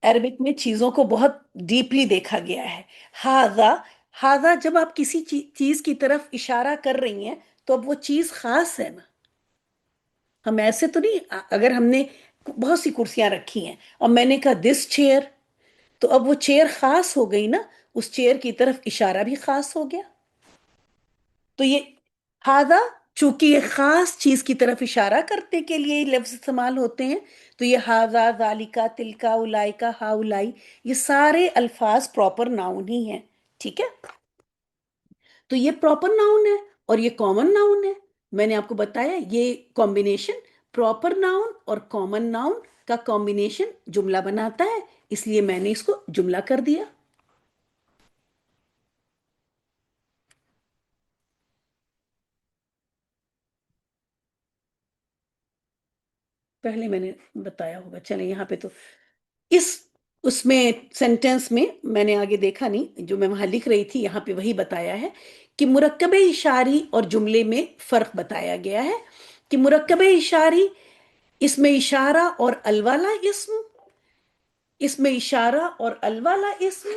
عربک میں چیزوں کو بہت ڈیپلی دیکھا گیا ہے. ہاذا، ہاذا جب آپ کسی چیز کی طرف اشارہ کر رہی ہیں تو اب وہ چیز خاص ہے نا. ہم ایسے تو نہیں، اگر ہم نے بہت سی کرسیاں رکھی ہیں اور میں نے کہا دس چیئر، تو اب وہ چیئر خاص ہو گئی نا، اس چیئر کی طرف اشارہ بھی خاص ہو گیا. تو یہ ہاذا چونکہ یہ خاص چیز کی طرف اشارہ کرنے کے لیے یہ لفظ استعمال ہوتے ہیں، تو یہ ہاذا، ذالکا، تلکا، اولائکا، ہاؤلائی، یہ سارے الفاظ پراپر ناؤن ہی ہیں. ٹھیک ہے، تو یہ پراپر ناؤن ہے اور یہ کامن ناؤن ہے. میں نے آپ کو بتایا یہ کمبینیشن پراپر ناؤن اور کامن ناؤن کا کمبینیشن جملہ بناتا ہے، اس لیے میں نے اس کو جملہ کر دیا. پہلے میں نے بتایا ہوگا، چلیں یہاں پہ تو اس اس میں سینٹینس میں نے آگے دیکھا نہیں، جو میں وہاں لکھ رہی تھی یہاں پہ وہی بتایا ہے کہ مرکب اشاری اور جملے میں فرق بتایا گیا ہے کہ مرکب اشاری اس میں اشارہ اور الوالا اسم، اس میں اشارہ اور الوالا اسم،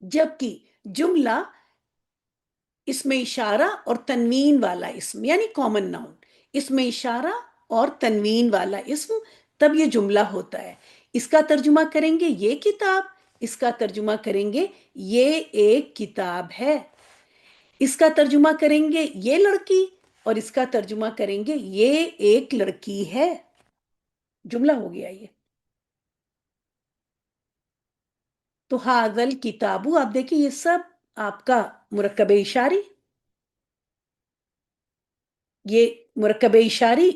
جبکہ جملہ اس میں اشارہ اور تنوین والا اسم یعنی کامن ناؤن، اس میں اشارہ اور تنوین والا اسم، تب یہ جملہ ہوتا ہے. اس کا ترجمہ کریں گے یہ کتاب، اس کا ترجمہ کریں گے یہ ایک کتاب ہے. اس کا ترجمہ کریں گے یہ لڑکی، اور اس کا ترجمہ کریں گے یہ ایک لڑکی ہے. جملہ ہو گیا یہ. تو ہاذل کتابو، آپ دیکھیں یہ سب آپ کا مرکب اشاری، یہ مرکب اشاری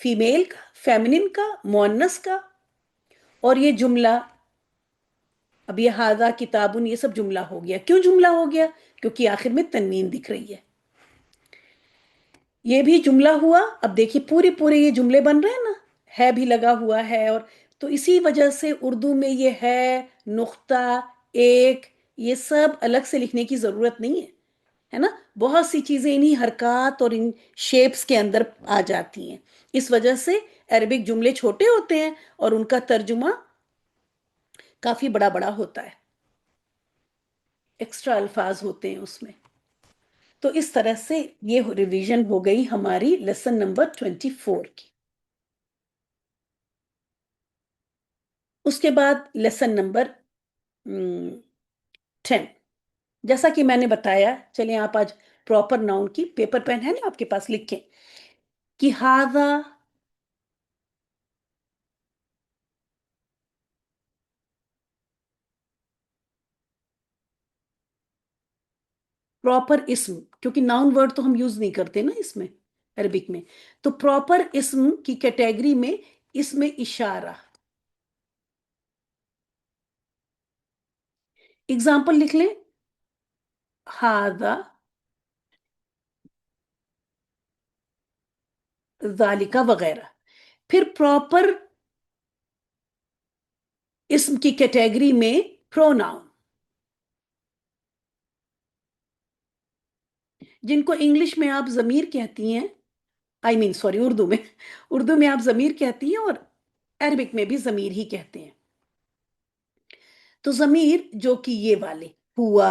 فیمیل کا، فیمنن کا، مؤنث کا. اور یہ جملہ اب یہ ہاذا کتابن، یہ سب جملہ ہو گیا. کیوں جملہ ہو گیا؟ کیونکہ آخر میں تنوین دکھ رہی ہے. یہ بھی جملہ ہوا. اب دیکھیے پورے پورے یہ جملے بن رہے ہیں نا، ہے بھی لگا ہوا ہے. اور تو اسی وجہ سے اردو میں یہ ہے، نقطہ، ایک، یہ سب الگ سے لکھنے کی ضرورت نہیں ہے نا. بہت سی چیزیں انہی حرکات اور ان شیپس کے اندر آ جاتی ہیں. اس وجہ سے عربک جملے چھوٹے ہوتے ہیں اور ان کا ترجمہ کافی بڑا بڑا ہوتا ہے، ایکسٹرا الفاظ ہوتے ہیں اس میں. تو اس طرح سے یہ ریویژن ہو گئی ہماری لیسن نمبر 24 کی. اس کے بعد لیسن نمبر 10. جیسا کہ میں نے بتایا، چلیں آپ آج پراپر ناؤن کی پیپر پین ہے نا آپ کے پاس، لکھیں کہ ہاذا پراپر اسم، کیونکہ ناؤن ورڈ تو ہم یوز نہیں کرتے نا اس میں عربک میں. تو پراپر اسم کی کیٹیگری میں اس میں اشارہ. اگزامپل لکھ لیں، ہاذا، ذالکا وغیرہ. پھر پراپر اسم کی کیٹیگری میں پروناؤن، جن کو انگلش میں آپ ضمیر کہتی ہیں، سوری، اردو میں آپ ضمیر کہتی ہیں اور عربک میں بھی ضمیر ہی کہتے ہیں۔ تو ضمیر جو کہ یہ والے ہوا،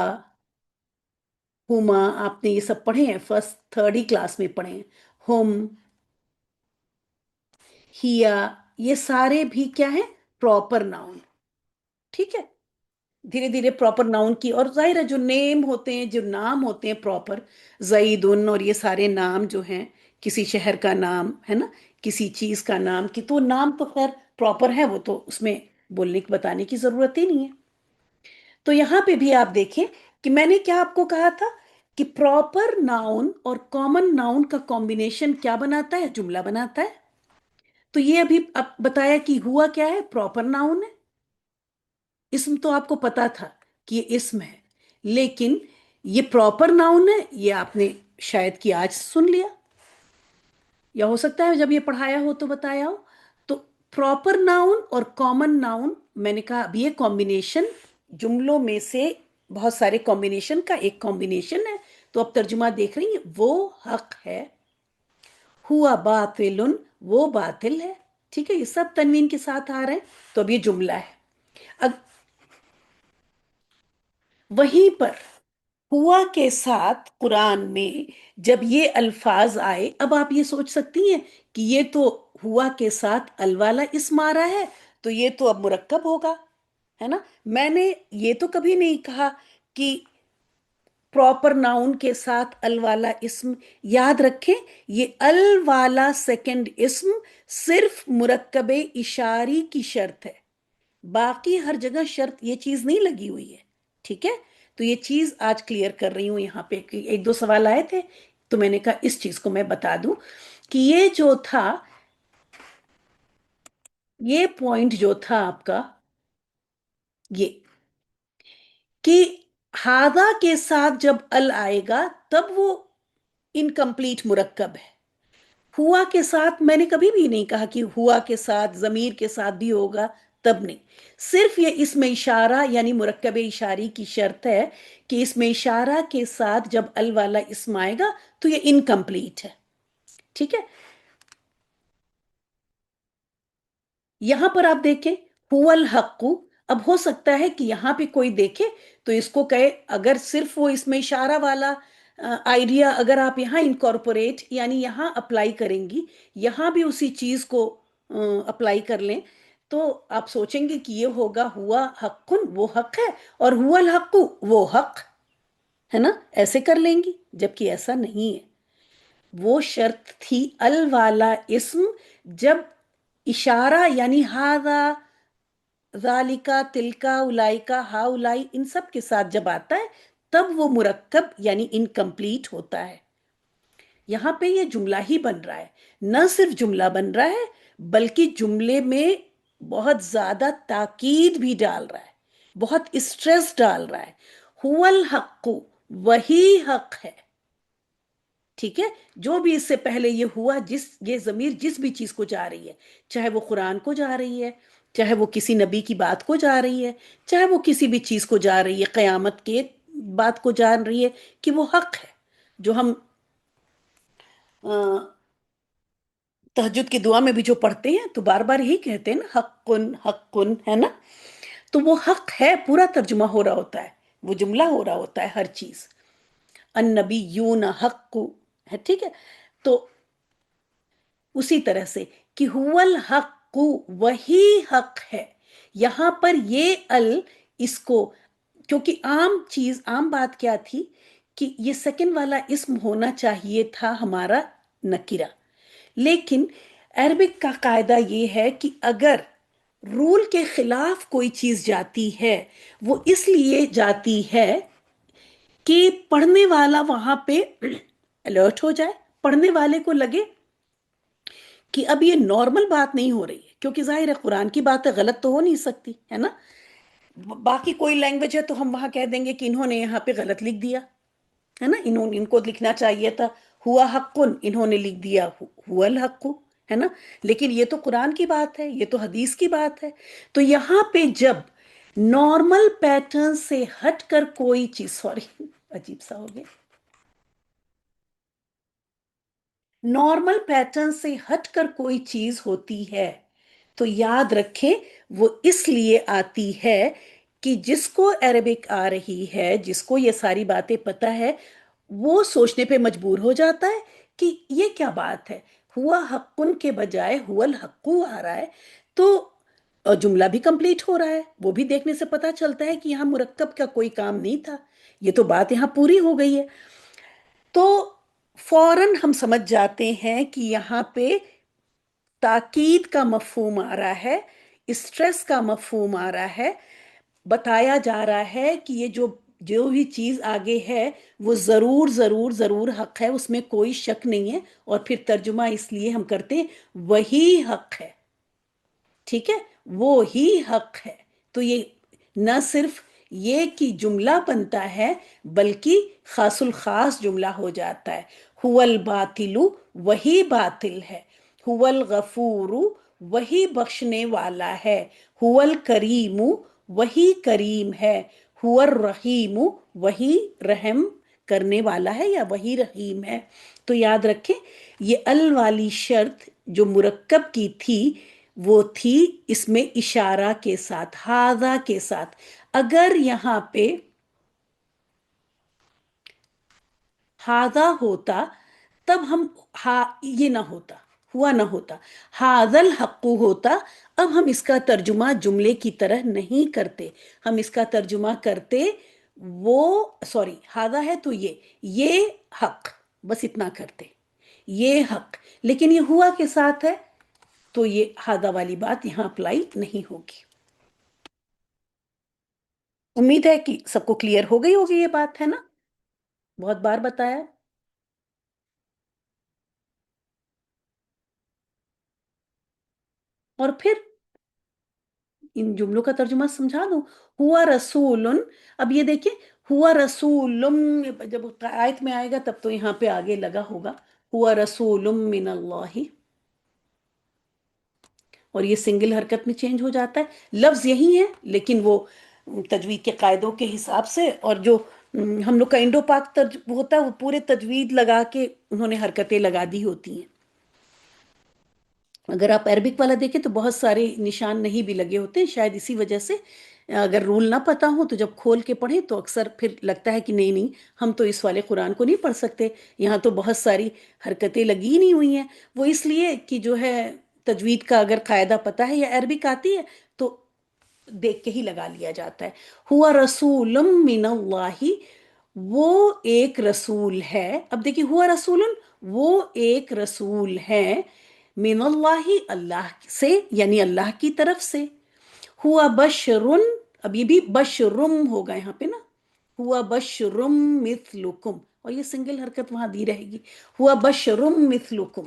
ہما، آپ نے یہ سب پڑھے ہیں، فرسٹ تھرڈ ہی کلاس میں پڑھے ہیں، ہم، ہیا، یہ سارے بھی کیا ہیں؟ Proper noun. ٹھیک ہے، دھیرے دھیرے پراپر ناؤن کی، اور ظاہر ہے جو نیم ہوتے ہیں، جو نام ہوتے ہیں پراپر، زیدن اور یہ سارے نام جو ہیں، کسی شہر کا نام ہے نا، کسی چیز کا نام کی، تو نام تو خیر پراپر ہے، وہ تو اس میں بولنے کی بتانے کی ضرورت ہی نہیں ہے۔ تو یہاں پہ بھی آپ دیکھیں کہ میں نے کیا آپ کو کہا تھا کہ پراپر ناؤن اور کامن ناؤن کا کمبینیشن کیا بناتا ہے؟ جملہ بناتا ہے۔ تو یہ ابھی اب بتایا کہ ہوا کیا ہے؟ پراپر ناؤن ہے۔ اسم تو آپ کو پتا تھا کہ یہ اسم ہے، لیکن یہ پراپر ناؤن ہے، یہ آپ نے شاید کہ آج سن لیا، یا ہو سکتا ہے جب یہ پڑھایا ہو تو بتایا ہو۔ تو پراپر ناؤن اور کامن ناؤن، میں نے کہا اب یہ کمبینیشن جملوں میں سے بہت سارے کمبینیشن کا ایک کمبینیشن ہے۔ تو اب ترجمہ دیکھ رہی ہیں، وہ حق ہے، ہوا باطل، وہ باطل ہے۔ ٹھیک ہے، یہ سب تنوین کے ساتھ آ رہے ہیں، تو اب یہ جملہ ہے۔ اب وہیں پر ہوا کے ساتھ قرآن میں جب یہ الفاظ آئے، اب آپ یہ سوچ سکتی ہیں کہ یہ تو ہوا کے ساتھ ال والا اسم آ رہا ہے، تو یہ تو اب مرکب ہوگا، ہے نا۔ میں نے یہ تو کبھی نہیں کہا کہ پراپر ناؤن کے ساتھ ال والا اسم، یاد رکھیں یہ ال والا سیکنڈ اسم صرف مرکب اشاری کی شرط ہے، باقی ہر جگہ شرط یہ چیز نہیں لگی ہوئی ہے۔ ٹھیک ہے، تو یہ چیز آج کلیئر کر رہی ہوں یہاں پہ، ایک دو سوال آئے تھے تو میں نے کہا اس چیز کو میں بتا دوں کہ یہ جو تھا، یہ پوائنٹ جو تھا آپ کا، یہ کہ ہاذا کے ساتھ جب ال آئے گا تب وہ انکمپلیٹ مرکب ہے۔ ہوا کے ساتھ میں نے کبھی بھی نہیں کہا کہ ہوا کے ساتھ ضمیر کے ساتھ بھی ہوگا، تب نہیں، صرف یہ اسم اشارہ یعنی مرکب اشاری کی شرط ہے کہ اسم اشارہ کے ساتھ جب ال والا اسم آئے گا تو یہ انکمپلیٹ ہے۔ ٹھیک ہے، یہاں پر آپ دیکھیں هو الحق، اب ہو سکتا ہے کہ یہاں پہ کوئی دیکھے تو اس کو کہے، اگر صرف وہ اس میں اشارہ والا آئیڈیا اگر آپ یہاں انکارپوریٹ یعنی یہاں اپلائی کریں گی، یہاں بھی اسی چیز کو اپلائی کر لیں، تو آپ سوچیں گے کہ یہ ہوگا ہوا حق، وہ حق ہے، اور هو الحق، وہ حق ہے نا، ایسے کر لیں گی، جبکہ ایسا نہیں ہے۔ وہ شرط تھی ال والا اسم جب اشارہ یعنی ہاذا، ذالکا، تلکا، اولائکا، ہا اولائی، ان سب کے ساتھ جب آتا ہے تب وہ مرکب یعنی انکمپلیٹ ہوتا ہے۔ یہاں پہ یہ جملہ ہی بن رہا ہے، نہ صرف جملہ بن رہا ہے بلکہ جملے میں بہت زیادہ تاکید بھی ڈال رہا ہے، بہت اسٹریس ڈال رہا ہے۔ هو الحق، وہی حق ہے۔ ٹھیک ہے، جو بھی اس سے پہلے یہ ہوا، یہ ضمیر جس بھی چیز کو جا رہی ہے، چاہے وہ قرآن کو جا رہی ہے، چاہے وہ کسی نبی کی بات کو جا رہی ہے، چاہے وہ کسی بھی چیز کو جا رہی ہے، قیامت کے بات کو جان رہی ہے، کہ وہ حق ہے، جو ہم تہجد کی دعا میں بھی جو پڑھتے ہیں تو بار بار یہی کہتے ہیں نا، حقن حقن، ہے نا۔ تو وہ حق ہے، پورا ترجمہ ہو رہا ہوتا ہے، وہ جملہ ہو رہا ہوتا ہے ہر چیز، النبیون حق ہے۔ ٹھیک ہے، تو اسی طرح سے کہ هو الحق، وہی حق ہے، یہاں پر یہ ال، اس کو، کیونکہ عام بات کیا تھی کہ یہ سیکنڈ والا اسم ہونا چاہیے تھا ہمارا نکرہ، لیکن عربک کا قاعدہ یہ ہے کہ اگر رول کے خلاف کوئی چیز جاتی ہے، وہ اس لیے جاتی ہے کہ پڑھنے والا وہاں پہ الرٹ ہو جائے، پڑھنے والے کو لگے کہ اب یہ نارمل بات نہیں ہو رہی ہے، کیونکہ ظاہر ہے قرآن کی باتیں غلط تو ہو نہیں سکتی، ہے نا۔ باقی کوئی لینگویج ہے تو ہم وہاں کہہ دیں گے کہ انہوں نے یہاں پہ غلط لکھ دیا، ہے نا، ان کو لکھنا چاہیے تھا ہوا حق، انہوں نے لکھ دیا ہوا الحق، ہے نا؟ لیکن یہ تو قرآن کی بات ہے، یہ تو حدیث کی بات ہے۔ تو یہاں پہ جب نارمل پیٹرن سے ہٹ کر کوئی چیز، سوری عجیب سا ہو گیا، نارمل پیٹرن سے ہٹ کر کوئی چیز ہوتی ہے تو یاد رکھیں وہ اس لیے آتی ہے کہ جس کو عربک آ رہی ہے، جس کو یہ ساری باتیں پتہ ہے، وہ سوچنے پہ مجبور ہو جاتا ہے کہ یہ کیا بات ہے، ہوا حقن کے بجائے ہوا الحقو آ رہا ہے، تو جملہ بھی کمپلیٹ ہو رہا ہے، وہ بھی دیکھنے سے پتہ چلتا ہے کہ یہاں مرکب کا کوئی کام نہیں تھا، یہ تو بات یہاں پوری ہو گئی ہے۔ تو فوراً ہم سمجھ جاتے ہیں کہ یہاں پہ تاکید کا مفہوم آ رہا ہے، اسٹریس کا مفہوم آ رہا ہے، بتایا جا رہا ہے کہ یہ جو بھی چیز آگے ہے وہ ضرور ضرور ضرور حق ہے، اس میں کوئی شک نہیں ہے، اور پھر ترجمہ اس لیے ہم کرتے ہیں وہی حق ہے، ٹھیک ہے، وہ ہی حق ہے۔ تو یہ نہ صرف یہ کہ جملہ بنتا ہے بلکہ خاص الخاص جملہ ہو جاتا ہے۔ هو الباطل، وہی باطل ہے، هو الغفور، وہی بخشنے والا ہے، هو الکریم، وہی کریم ہے، هو الرحیم، وہی رحم کرنے والا ہے یا وہی رحیم ہے۔ تو یاد رکھیں یہ ال والی شرط جو مرکب کی تھی وہ تھی اس میں اشارہ کے ساتھ، ہاذا کے ساتھ۔ اگر یہاں پہ ہاذا ہوتا تب ہم یہ نہ ہوتا، ہوا نہ ہوتا، ہاذا الحق ہوتا۔ اب ہم اس کا ترجمہ جملے کی طرح نہیں کرتے، ہم اس کا ترجمہ کرتے وہ، سوری ہاذا ہے تو یہ حق، بس اتنا کرتے، یہ حق، لیکن یہ ہوا کے ساتھ ہے تو یہ ہاذا والی بات یہاں اپلائی نہیں ہوگی۔ امید ہے کہ سب کو کلیئر ہو گئی ہوگی یہ بات، ہے نا؟ بہت بار بتایا۔ اور پھر ان جملوں کا ترجمہ سمجھا دوں، ہوا رسول، اب یہ دیکھیں ہوا رسول، جب آیت میں آئے گا تب تو یہاں پہ آگے لگا ہوگا ہوا رسول من اللہ، اور یہ سنگل حرکت میں چینج ہو جاتا ہے، لفظ یہی ہے لیکن وہ تجوید کے قاعدوں کے حساب سے، اور جو ہم لوگ کا انڈو پاک ہوتا ہے وہ پورے تجوید لگا کے انہوں نے حرکتیں لگا دی ہوتی ہیں۔ اگر آپ عربک والا دیکھیں تو بہت سارے نشان نہیں بھی لگے ہوتے ہیں، شاید اسی وجہ سے اگر رول نہ پتا ہو تو جب کھول کے پڑھیں تو اکثر پھر لگتا ہے کہ نہیں نہیں ہم تو اس والے قرآن کو نہیں پڑھ سکتے، یہاں تو بہت ساری حرکتیں لگی ہی نہیں ہوئی ہیں۔ وہ اس لیے کہ جو ہے تجوید کا اگر قاعدہ پتا ہے یا عربک آتی ہے تو دیکھ کے ہی لگا لیا جاتا ہے۔ ہوا رسول من اللہ، وہ ایک رسول ہے، اب دیکھیے ہوا رسول، وہ ایک رسول ہے، من اللہ، اللہ سے یعنی اللہ کی طرف سے، ہوا بشرن، اب یہ بھی بشرم ہوگا یہاں پہ نا، ہوا بشرم مثلکم، اور یہ سنگل حرکت وہاں دی رہے گی، ہوا بشرم مثلکم۔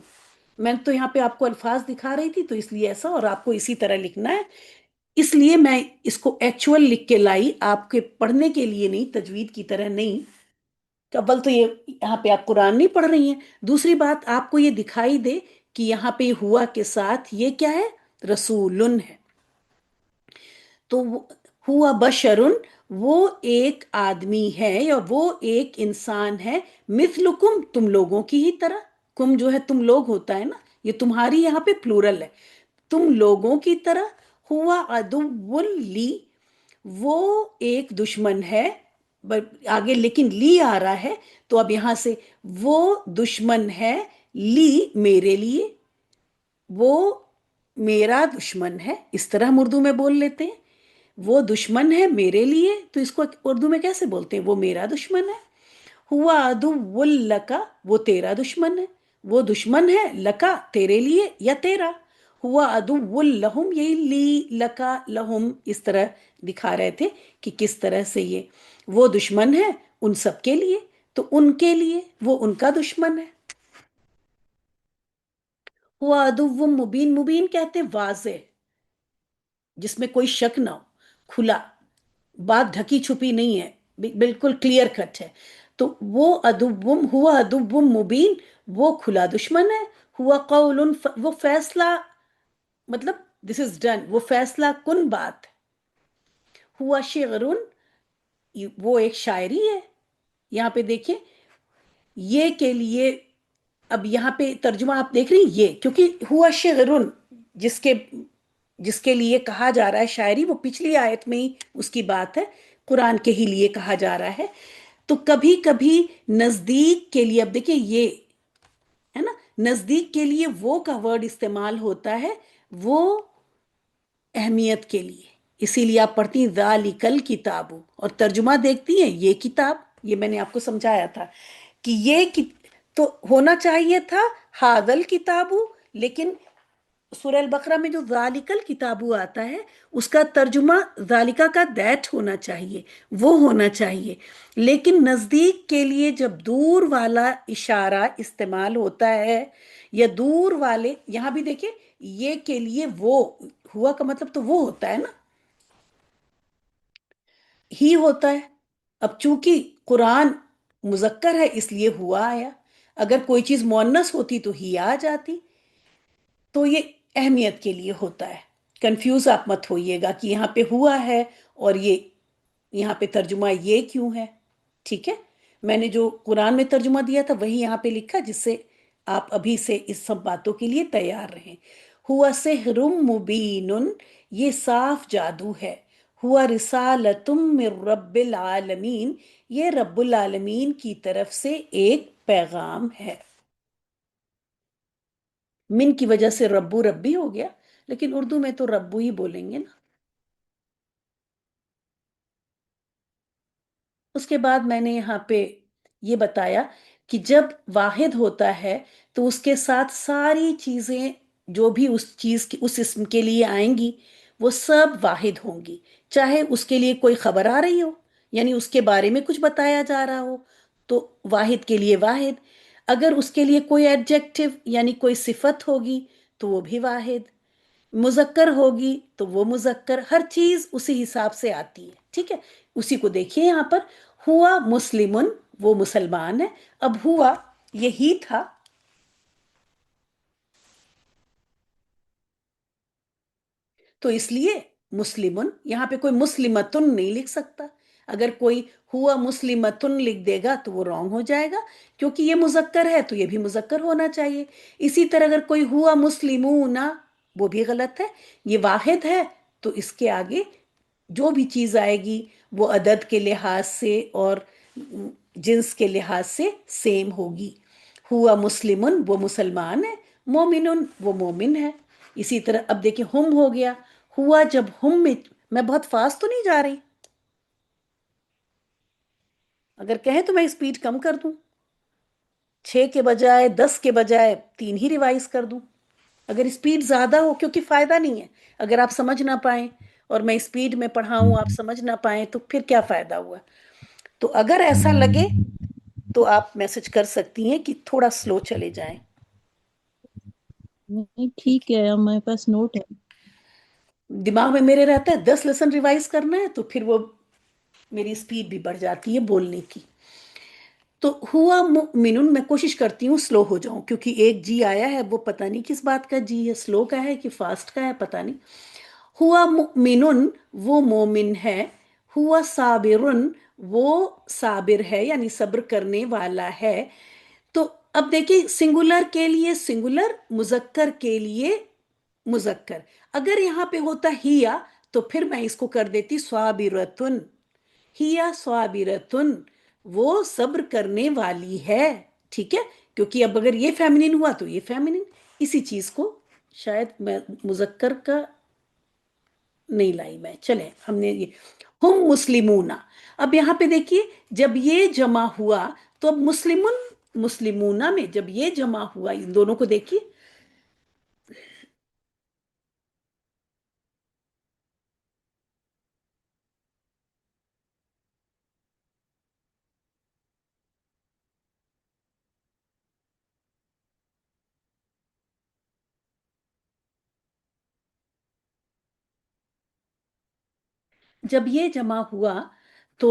میں تو یہاں پہ آپ کو الفاظ دکھا رہی تھی تو اس لیے ایسا، اور آپ کو اسی طرح لکھنا ہے، اس لیے میں اس کو ایکچول لکھ کے لائی، آپ کے پڑھنے کے لیے نہیں، تجوید کی طرح نہیں، کہ اول تو یہ یہاں پہ آپ قرآن نہیں پڑھ رہی ہیں، دوسری بات آپ کو یہ دکھائی دے کہ یہاں پہ ہوا کے ساتھ یہ کیا ہے، رسولن ہے، تو ہوا بشرن، وہ ایک آدمی ہے یا وہ ایک انسان ہے، مثلکم، تم لوگوں کی ہی طرح، کم جو ہے تم لوگ ہوتا ہے نا، یہ تمہاری یہاں پہ پلورل ہے، تم لوگوں کی طرح، ہوا عدو لی، وہ ایک دشمن ہے، آگے لیکن لی آ رہا ہے تو اب یہاں سے وہ دشمن ہے، لی میرے لیے، وہ میرا دشمن ہے، اس طرح ہم اردو میں بول لیتے ہیں، وہ دشمن ہے میرے لیے، تو اس کو اردو میں کیسے بولتے ہیں، وہ میرا دشمن ہے، ہوا عدو لکا، وہ تیرا دشمن ہے، وہ دشمن ہے لکا تیرے لیے یا تیرا، ہوا عدو لہم، یہی لی لکا لہم اس طرح دکھا رہے تھے کہ کس طرح سے یہ وہ دشمن ہے ان سب کے لیے، تو ان کے لیے وہ ان کا دشمن ہے۔ ہوا عدو مبین، مبین کہتے ہیں واضح، جس میں کوئی شک نہ ہو، کھلا، بات ڈھکی چھپی نہیں ہے، بالکل کلیئر کٹ ہے، تو وہ ادوم، ہوا ادوم مبین، وہ کھلا دشمن ہے، ہوا قول وہ فیصلہ، مطلب دس از ڈن، وہ فیصلہ کن بات ہے۔ ہوا شعر، وہ ایک شاعری ہے۔ یہاں پہ دیکھیں، یہ کے لیے، اب یہاں پہ ترجمہ آپ دیکھ رہی ہیں، یہ کیونکہ ہوا شعر، جس کے جس کے لیے کہا جا رہا ہے شاعری، وہ پچھلی آیت میں ہی اس کی بات ہے، قرآن کے ہی لیے کہا جا رہا ہے۔ تو کبھی کبھی نزدیک کے لیے، اب دیکھیں یہ ہے نا، نزدیک کے لیے وہ کا ورڈ استعمال ہوتا ہے، وہ اہمیت کے لیے، اسی لیے آپ پڑھتی ہیں ذالک الکتاب، اور ترجمہ دیکھتی ہیں یہ کتاب، یہ میں نے آپ کو سمجھایا تھا کہ تو ہونا چاہیے تھا ہاذل کتاب، لیکن سورہ البقرہ میں جو ذالک الکتاب آتا ہے، اس کا ترجمہ ذالکہ کا دیٹ ہونا چاہیے، وہ ہونا چاہیے۔ لیکن نزدیک کے لیے جب دور والا اشارہ استعمال ہوتا ہے، یا دور والے، یہاں بھی دیکھیں یہ کے لیے وہ، ہوا کا مطلب تو وہ ہوتا ہے نا، ہی ہوتا ہے۔ اب چونکہ قرآن مذکر ہے اس لیے ہوا آیا، اگر کوئی چیز مؤنث ہوتی تو ہی آ جاتی، تو یہ اہمیت کے لیے ہوتا ہے۔ کنفیوز آپ مت ہوئیے گا کہ یہاں پہ ہوا ہے اور یہ یہاں پہ ترجمہ یہ کیوں ہے، ٹھیک ہے؟ میں نے جو قرآن میں ترجمہ دیا تھا وہی یہاں پہ لکھا، جس سے آپ ابھی سے اس سب باتوں کے لیے تیار رہیں۔ ہوا سحر مبین، یہ صاف جادو ہے۔ ہوا رسالۃ من رب العالمین، یہ رب العالمین کی طرف سے ایک پیغام ہے۔ من کی وجہ سے ربو ربی ہو گیا، لیکن اردو میں تو ربو ہی بولیں گے نا۔ اس کے بعد میں نے یہاں پہ یہ بتایا کہ جب واحد ہوتا ہے تو اس کے ساتھ ساری چیزیں جو بھی اس چیز کی، اس اسم کے لیے آئیں گی، وہ سب واحد ہوں گی، چاہے اس کے لیے کوئی خبر آ رہی ہو، یعنی اس کے بارے میں کچھ بتایا جا رہا ہو تو واحد کے لیے واحد، اگر اس کے لیے کوئی ایڈجیکٹو یعنی کوئی صفت ہوگی تو وہ بھی واحد، مذکر ہوگی تو وہ مذکر، ہر چیز اسی حساب سے آتی ہے، ٹھیک ہے؟ اسی کو دیکھیے یہاں پر، ہوا مسلمن، وہ مسلمان ہے۔ اب ہوا یہی تھا، تو اس لیے مسلمن، یہاں پہ کوئی مسلمتن نہیں لکھ سکتا، اگر کوئی ہوا مسلمتن لکھ دے گا تو وہ رانگ ہو جائے گا، کیونکہ یہ مذکر ہے تو یہ بھی مذکر ہونا چاہیے۔ اسی طرح اگر کوئی ہوا مسلمون، وہ بھی غلط ہے، یہ واحد ہے تو اس کے آگے جو بھی چیز آئے گی وہ عدد کے لحاظ سے اور جنس کے لحاظ سے سیم ہوگی۔ ہوا مسلمن، وہ مسلمان ہے، مومنن، وہ مومن ہے۔ اسی طرح اب دیکھیں ہم ہو گیا، ہوا جب ہم میں بہت فاسٹ تو نہیں جا رہی، اگر کہیں تو میں اسپیڈ کم کر دوں، 6 کے بجائے 10 کے بجائے 3 ہی ریوائز کر دوں، اگر اسپیڈ زیادہ ہو، کیونکہ فائدہ نہیں ہے اگر آپ سمجھ نہ پائیں اور میں اسپیڈ میں پڑھاؤں آپ سمجھ نہ پائیں تو پھر کیا فائدہ ہوا؟ تو اگر ایسا لگے تو آپ میسج کر سکتی ہیں کہ تھوڑا سلو چلے جائیں۔ نہیں ٹھیک ہے، ہمارے پاس نوٹ ہے۔ دماغ میں میرے رہتا ہے 10 لیسن ریوائز کرنا ہے تو پھر وہ میری اسپیڈ بھی بڑھ جاتی ہے بولنے کی۔ تو ہوا مؤمن، میں کوشش کرتی ہوں سلو ہو جاؤں، کیونکہ ایک جی آیا ہے، وہ پتہ نہیں کس بات کا جی ہے، سلو کا ہے کہ فاسٹ کا ہے، پتہ نہیں۔ ہوا مؤمن، وہ مومن ہے۔ ہوا صابر، وہ صابر ہے یعنی صبر کرنے والا ہے۔ تو اب دیکھیں سنگولر کے لیے سنگولر، مذکر کے لیے مذکر، اگر یہاں پہ ہوتا ہیا تو پھر میں اس کو کر دیتی صابرتن، ہیا صابرتن، وہ صبر کرنے والی ہے، ٹھیک ہے؟ کیونکہ اب اگر یہ فیمنن ہوا تو یہ فیمنن، اسی چیز کو شاید میں مذکر کا نہیں لائی میں، چلیں ہم نے یہ ہم مسلمون، اب یہاں پہ دیکھیے جب یہ جمع ہوا تو اب مسلمون مسلمونہ میں جب یہ جمع ہوا، ان دونوں کو دیکھیے، جب یہ جمع ہوا تو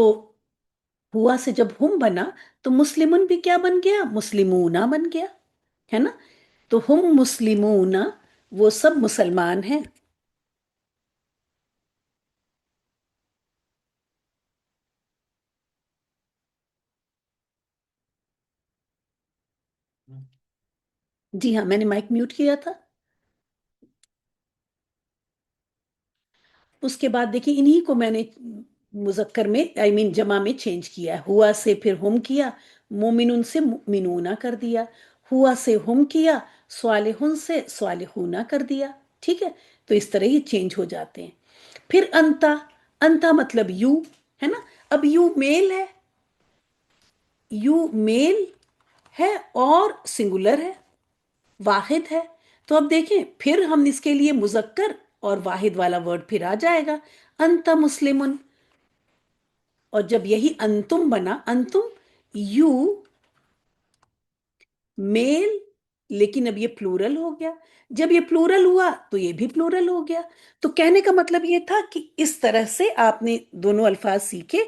ہوا سے جب ہم بنا تو مسلمن بھی کیا بن گیا؟ مسلمونہ بن گیا، ہے نا؟ तो हम मुस्लिमून, वो सब मुसलमान हैं। जी हाँ, मैंने माइक म्यूट किया था। उसके बाद देखिए, इन्हीं को मैंने मुजक्कर में, जमा में चेंज किया। हुआ से फिर हम किया, मोमिनुन से मुमिनूना कर दिया। हुआ से हम किया, स्वालिहुन से स्वालिहूना कर दिया। ठीक है, तो इस तरह ही चेंज हो जाते हैं। फिर अंता, अंता मतलब यू, है ना। अब यू मेल है, यू मेल है और सिंगुलर है, वाहिद है। तो अब देखें, फिर हम इसके लिए मुजक्कर और वाहिद वाला वर्ड फिर आ जाएगा, अंत मुस्लिमुन। और जब यही अंतुम बना, अंतुम यू मेल, लेकिन अब ये प्लूरल हो गया। जब ये प्लूरल हुआ तो ये भी प्लूरल हो गया। तो कहने का मतलब ये था कि इस तरह से आपने दोनों अल्फाज सीखे,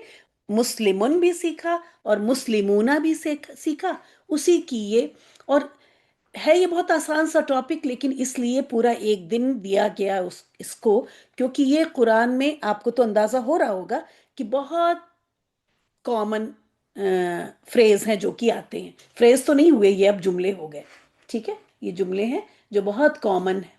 मुस्लिमुन भी सीखा और मुस्लिमूना भी सीखा, उसी की ये। और है ये बहुत आसान सा टॉपिक, लेकिन इसलिए पूरा एक दिन दिया गया इसको, क्योंकि ये कुरान में आपको तो अंदाजा हो रहा होगा कि बहुत कॉमन फ्रेज हैं जो कि आते हैं। फ्रेज तो नहीं हुए ये, अब जुमले हो गए। ठीक है, ये जुमले हैं जो बहुत कॉमन है।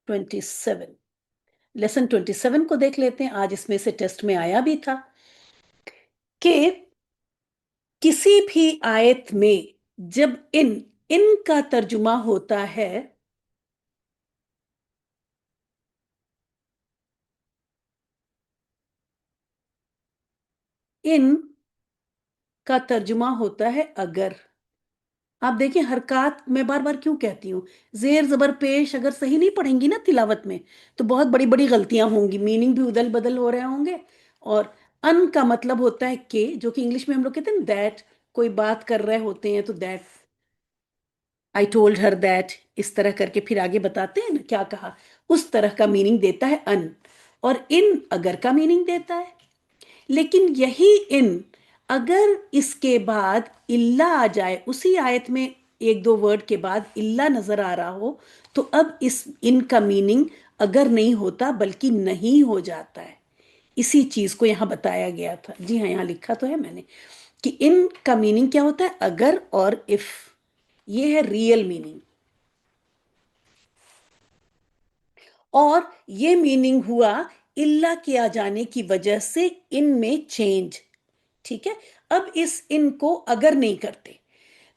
27, लेसन 27 को देख लेते हैं। आज इसमें से टेस्ट में आया भी था कि किसी भी आयत में जब इन का तर्जुमा होता है, इन का तर्जुमा होता है अगर। आप देखिए, हरकत मैं बार बार क्यों कहती हूँ, जेर जबर पेश अगर सही नहीं पढ़ेंगी ना तिलावत में, तो बहुत बड़ी बड़ी गलतियां होंगी, मीनिंग भी उदल बदल हो रहे होंगे। और अन का मतलब होता है के, जो कि इंग्लिश में हम लोग कहते हैं दैट। कोई बात कर रहे होते हैं तो that, I told her that, इस तरह करके फिर आगे बताते हैं ना क्या कहा, उस तरह का मीनिंग देता है अन। और इन अगर का मीनिंग देता है। लेकिन यही इन, अगर इसके बाद इल्ला आ जाए, उसी आयत में एक दो वर्ड के बाद इल्ला नजर आ रहा हो, तो अब इस इन का मीनिंग अगर नहीं होता बल्कि नहीं हो जाता है। इसी चीज को यहां बताया गया था। जी हाँ, यहां लिखा तो है मैंने कि इन का मीनिंग क्या होता है, अगर और इफ। ये है रियल मीनिंग। और ये मीनिंग हुआ इल्ला के आ जाने की वजह से इन में चेंज। ठीक है, अब इस इन को अगर नहीं करते,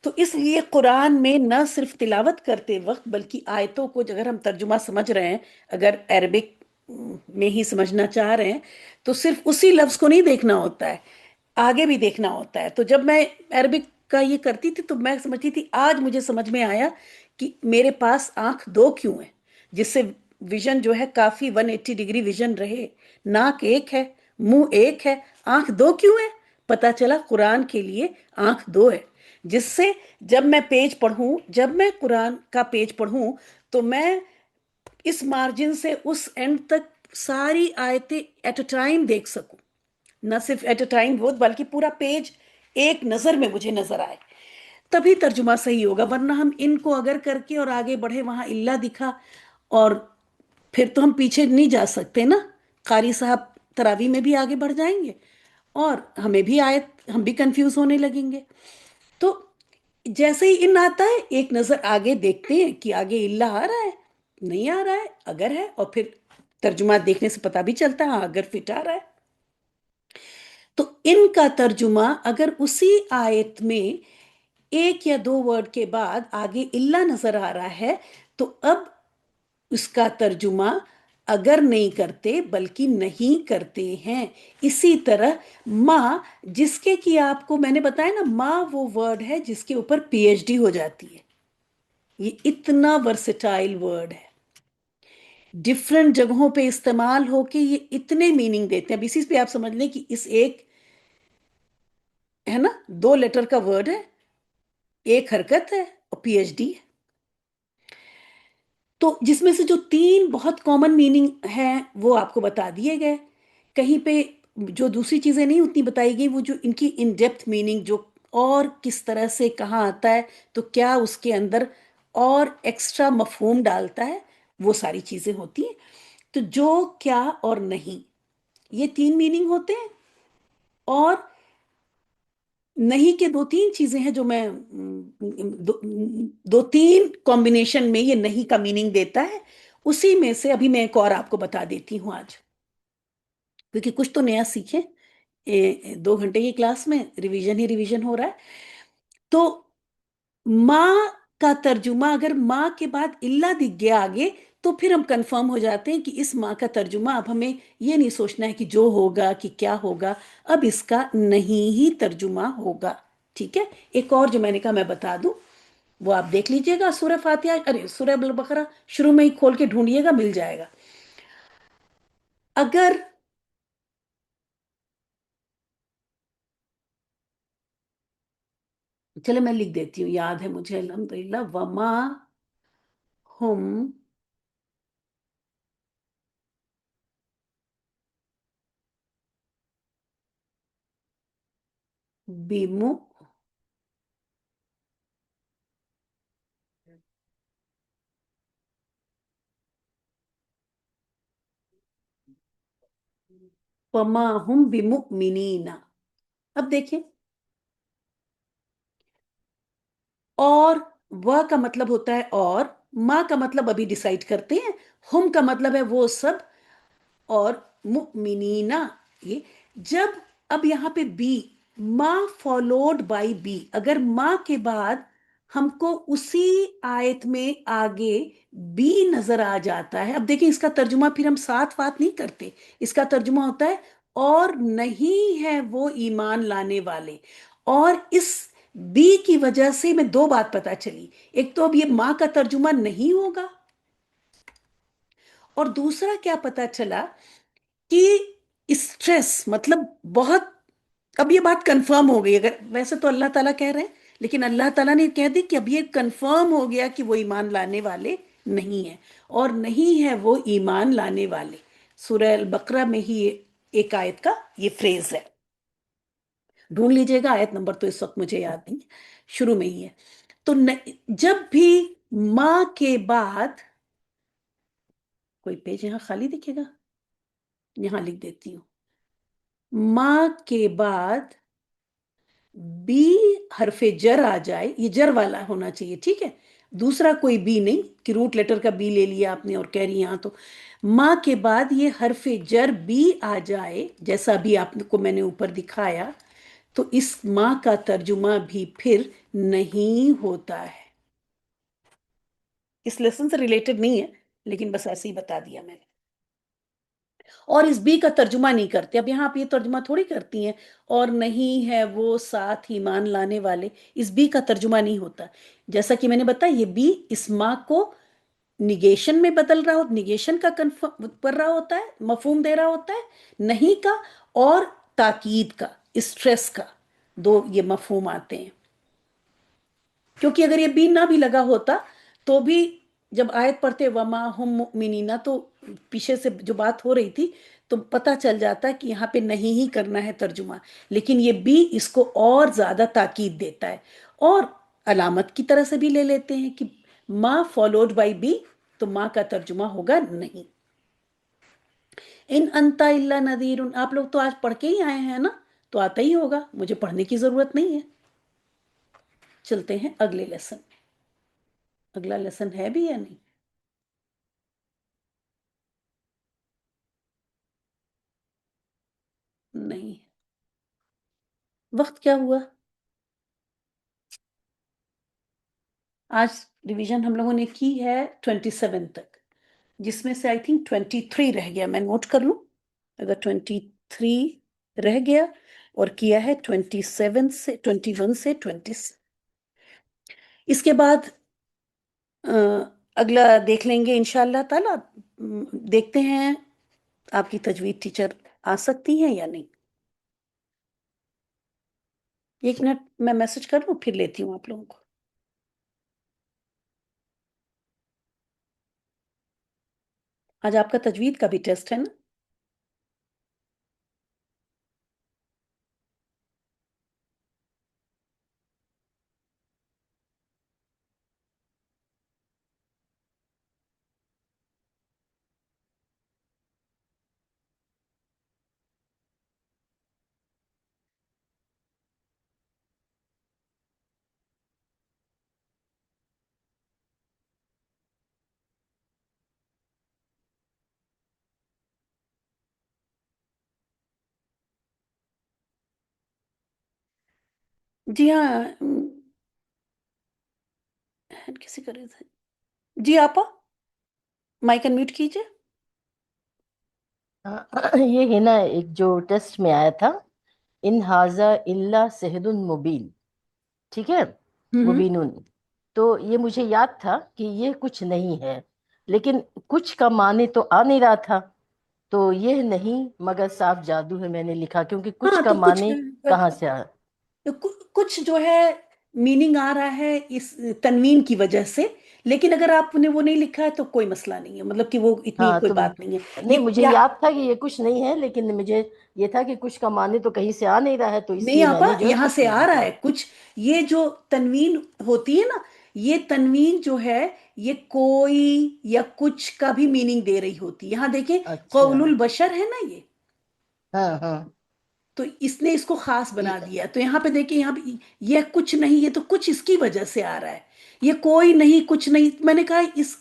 तो इसलिए कुरान में न सिर्फ तिलावत करते वक्त बल्कि आयतों को अगर हम तर्जुमा समझ रहे हैं, अगर अरबिक में ही समझना चाह रहे हैं, तो सिर्फ उसी लफ्ज को नहीं देखना होता है, आगे भी देखना होता है। तो जब मैं अरबिक का ये करती थी तो मैं समझती थी, आज मुझे समझ में आया कि मेरे पास आंख दो क्यों है, जिससे विजन जो है काफी 180 डिग्री विजन रहे। नाक एक है, मुंह एक है, आंख दो क्यों है, पता चला कुरान के लिए आंख दो है। जिससे जब मैं पेज पढ़ूं, जब मैं कुरान का पेज पढ़ूं, तो मैं इस मार्जिन से उस एंड तक सारी आयतें एट अ टाइम देख सकूं। न सिर्फ एट अ टाइम वो, बल्कि पूरा पेज एक नजर में मुझे नजर आए, तभी तर्जुमा सही होगा। वरना हम इनको अगर करके और आगे बढ़े, वहां इल्ला दिखा, और फिर तो हम पीछे नहीं जा सकते ना। कारी साहब तरावी में भी आगे बढ़ जाएंगे और हमें भी आयत, हम भी कंफ्यूज होने लगेंगे। तो जैसे ही इन आता है, एक नजर आगे देखते हैं कि आगे इल्ला आ रहा है, नहीं आ रहा है, अगर है, और फिर तर्जुमा देखने से पता भी चलता है, हाँ अगर फिट आ रहा है। तो इनका तर्जुमा अगर उसी आयत में एक या दो वर्ड के बाद आगे इल्ला नजर आ रहा है, तो अब उसका तर्जुमा अगर नहीं करते बल्कि नहीं करते हैं। इसी तरह माँ, जिसके कि आपको मैंने बताया ना, माँ वो वर्ड है जिसके ऊपर पीएचडी हो जाती है। ये इतना वर्सेटाइल वर्ड है, डिफरेंट जगहों पे इस्तेमाल होके ये इतने मीनिंग देते हैं। अब इसी पे आप समझ लें कि इस एक, है ना, दो लेटर का वर्ड है, एक हरकत है और पीएचडी है। तो जिसमें से जो तीन बहुत कॉमन मीनिंग है वो आपको बता दिए गए। कहीं पे जो दूसरी चीजें नहीं उतनी बताई गई, वो जो इनकी इन डेप्थ मीनिंग, जो और किस तरह से कहाँ आता है, तो क्या उसके अंदर और एक्स्ट्रा मफहूम डालता है, वो सारी चीजें होती हैं। तो जो, क्या और नहीं, ये तीन मीनिंग होते हैं। और नहीं के दो तीन चीजें हैं जो मैं दो तीन कॉम्बिनेशन में ये नहीं का मीनिंग देता है। उसी में से अभी मैं एक और आपको बता देती हूँ आज, क्योंकि कुछ तो नया सीखे। 2 घंटे की क्लास में रिवीजन ही रिवीजन हो रहा है। तो माँ का तर्जुमा, अगर माँ के बाद इल्ला दिख गया आगे, तो फिर हम कंफर्म हो जाते हैं कि इस माँ का तर्जुमा, अब हमें ये नहीं सोचना है कि जो होगा कि क्या होगा, अब इसका नहीं ही तर्जुमा होगा। ठीक है। एक और जो मैंने कहा मैं बता दूं, वो आप देख लीजिएगा, सूरह फातिहा, अरे सूरह अल बकरा शुरू में ही खोल के ढूंढिएगा, मिल जाएगा। अगर, चले मैं लिख देती हूँ, याद है मुझे अल्हम्दुलिल्लाह, वमा हुम बिमु वमा हुम बिमुमिनीना। अब देखिए, और वह का मतलब होता है और, माँ का मतलब अभी डिसाइड करते हैं, हुम का मतलब है वो सब, और मुमिनीना, ये जब, अब यहां पे बी, माँ फॉलोड बाय बी, अगर माँ के बाद हमको उसी आयत में आगे बी नजर आ जाता है, अब देखिए इसका तर्जुमा फिर हम साथ बात नहीं करते, इसका तर्जुमा होता है और नहीं है वो ईमान लाने वाले। और इस बी की वजह से मैं दो बात पता चली, एक तो अब ये माँ का तर्जुमा नहीं होगा, और दूसरा क्या पता चला कि स्ट्रेस मतलब बहुत, अब ये बात कंफर्म हो गई, अगर वैसे तो अल्लाह ताला कह रहे हैं, लेकिन अल्लाह ताला ने कह दी कि अब ये कंफर्म हो गया कि वो ईमान लाने वाले नहीं है, और नहीं है वो ईमान लाने वाले। सूरह अल बकरा में ही एक आयत का ये फ्रेज है, ढूंढ लीजिएगा, आयत नंबर तो इस वक्त मुझे याद नहीं है, शुरू में ही है। तो जब भी माँ के बाद, कोई पेज यहाँ खाली दिखेगा, यहाँ लिख देती हूँ, माँ के बाद बी हरफे जर आ जाए, ये जर वाला होना चाहिए, ठीक है, दूसरा कोई बी नहीं कि रूट लेटर का बी ले लिया आपने और कह रही यहां तो, माँ के बाद ये हरफे जर बी आ जाए, जैसा भी आपको मैंने ऊपर दिखाया, तो इस माँ का तर्जुमा भी फिर नहीं होता है। इस लेसन से रिलेटेड नहीं है, लेकिन बस ऐसे ही बता दिया मैंने। और इस बी का तर्जुमा नहीं करते, अब यहाँ आप ये तर्जुमा थोड़ी करती हैं, और नहीं है वो साथ ईमान लाने वाले, इस बी का तर्जुमा नहीं होता। जैसा कि मैंने बताया, ये बी इस माँ को निगेशन में बदल रहा हो, निगेशन का कन्फर्म कर रहा होता है, मफहूम दे रहा होता है, नहीं का, और ताकीद का, स्ट्रेस का, दो ये मफहूम आते हैं। क्योंकि अगर ये बी ना भी लगा होता, तो भी जब आयत पढ़ते वमा हुम मुमिनीना, तो पीछे से जो बात हो रही थी, तो पता चल जाता है कि यहाँ पे नहीं ही करना है तर्जुमा, लेकिन ये बी इसको और ज्यादा ताकीद देता है। और अलामत की तरह से भी ले लेते हैं कि माँ फॉलोड बाई बी, तो माँ का तर्जुमा होगा नहीं। इन अंता इल्ला नदीरुन, आप लोग तो आज पढ़ के ही आए हैं ना, तो आता ही होगा, मुझे पढ़ने की जरूरत नहीं है। चलते हैं अगले लेसन में। अगला लेसन है भी या नहीं? नहीं। वक्त क्या हुआ? आज रिवीजन हम लोगों ने की है 27 तक, जिसमें से आई थिंक 23 रह गया, मैं नोट कर लूं। अगर 23 रह गया, और किया है 27 से 21 से 20, इसके बाद अ, अगला देख लेंगे इंशाल्लाह ताला। देखते हैं आपकी तजवीद टीचर आ सकती हैं या नहीं। 1 मिनट मैं मैसेज कर लूं, फिर लेती हूँ आप लोगों को। आज आपका तजवीद का भी टेस्ट है ना? जी हाँ। किसी करे थे। जी आपा, माइक अनम्यूट कीजिए। ये है ना, एक जो टेस्ट में आया था, इन हाजा इल्ला सेहदुन मुबीन, ठीक है, हम्म। मुबीनुन। तो ये मुझे याद था कि ये कुछ नहीं है, लेकिन कुछ का माने तो आ नहीं रहा था। तो ये नहीं मगर साफ जादू है मैंने लिखा, क्योंकि कुछ हाँ का तो कुछ माने कहाँ से आ। कुछ जो है मीनिंग आ रहा है इस तनवीन की वजह से। लेकिन अगर आपने वो नहीं लिखा है तो कोई मसला नहीं है, मतलब कि वो इतनी हाँ कोई तो बात नहीं है। नहीं, ये मुझे या याद था कि ये कुछ नहीं है, लेकिन मुझे ये था कि कुछ का माने तो कहीं से आ नहीं रहा है, तो नहीं इसलिए आपा, मैंने जो है यहां कुछ से नहीं आ रहा लिखा। है कुछ। ये जो तनवीन होती है ना, ये तनवीन जो है, ये कोई या कुछ का भी मीनिंग दे रही होती है। यहाँ देखें, अच्छा। कौलुल बशर है ना ये, हाँ हाँ। तो इसने इसको खास बना ये- दिया। तो यहाँ पे देखिए, यहाँ पे ये कुछ नहीं, ये तो कुछ इसकी वजह से आ रहा है। ये कोई नहीं, कुछ नहीं, मैंने कहा इस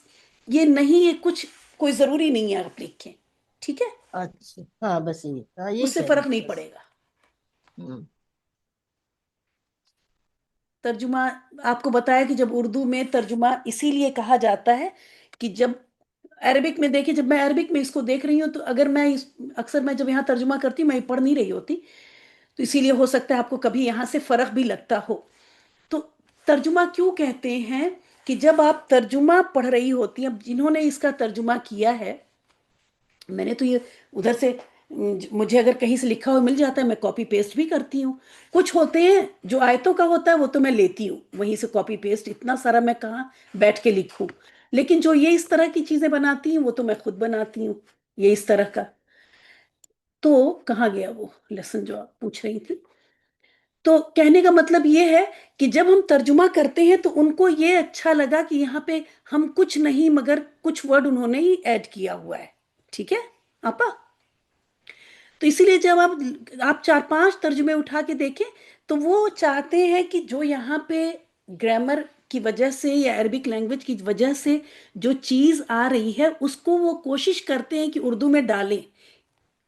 ये नहीं, ये कुछ कोई जरूरी नहीं है आप लिखें, ठीक है, अच्छा हाँ, बस ये, हाँ यही उससे कह रही फर्क थी नहीं बस। पड़ेगा। हम्म। तर्जुमा आपको बताया कि जब उर्दू में तर्जुमा इसीलिए कहा जाता है कि जब अरबिक में देखिए, जब मैं अरबिक में इसको देख रही हूँ तो अगर मैं अक्सर मैं जब यहाँ तर्जुमा करती हूँ, मैं पढ़ नहीं रही होती, तो इसीलिए हो सकता है आपको कभी यहाँ से फर्क भी लगता हो। तो तर्जुमा क्यों कहते हैं कि जब आप तर्जुमा पढ़ रही होती हैं, अब जिन्होंने इसका तर्जुमा किया है, मैंने तो ये उधर से मुझे अगर कहीं से लिखा हुआ मिल जाता है, मैं कॉपी पेस्ट भी करती हूँ। कुछ होते हैं जो आयतों का होता है वो तो मैं लेती हूँ वहीं से कॉपी पेस्ट, इतना सारा मैं कहाँ बैठ के लिखूं। लेकिन जो ये इस तरह की चीजें बनाती हैं वो तो मैं खुद बनाती हूँ, ये इस तरह का। तो कहाँ गया वो लेसन जो आप पूछ रही थी। तो कहने का मतलब ये है कि जब हम तर्जुमा करते हैं तो उनको ये अच्छा लगा कि यहाँ पे हम कुछ नहीं मगर कुछ वर्ड उन्होंने ही ऐड किया हुआ है, ठीक है आपा। तो इसीलिए जब आप चार पांच तर्जुमे उठा के देखें, तो वो चाहते हैं कि जो यहाँ पे ग्रामर की वजह से या अरबिक लैंग्वेज की वजह से जो चीज आ रही है उसको वो कोशिश करते हैं कि उर्दू में डालें।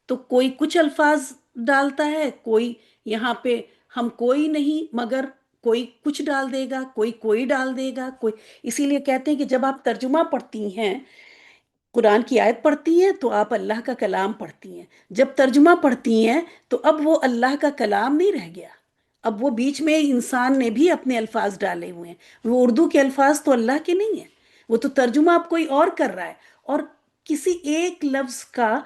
तो कोई कुछ अल्फाज डालता है, कोई यहाँ पे हम कोई नहीं मगर कोई कुछ डाल देगा, कोई डाल देगा, कोई। इसीलिए कहते हैं कि जब आप तर्जुमा पढ़ती हैं, कुरान की आयत पढ़ती हैं तो आप अल्लाह का कलाम पढ़ती हैं। जब तर्जुमा पढ़ती हैं तो अब वो अल्लाह का कलाम नहीं रह गया, अब वो बीच में इंसान ने भी अपने अल्फाज डाले हुए हैं। वो उर्दू के अल्फाज तो अल्लाह के नहीं है, वो तो तर्जुमा अब कोई और कर रहा है। और किसी एक लफ्ज का,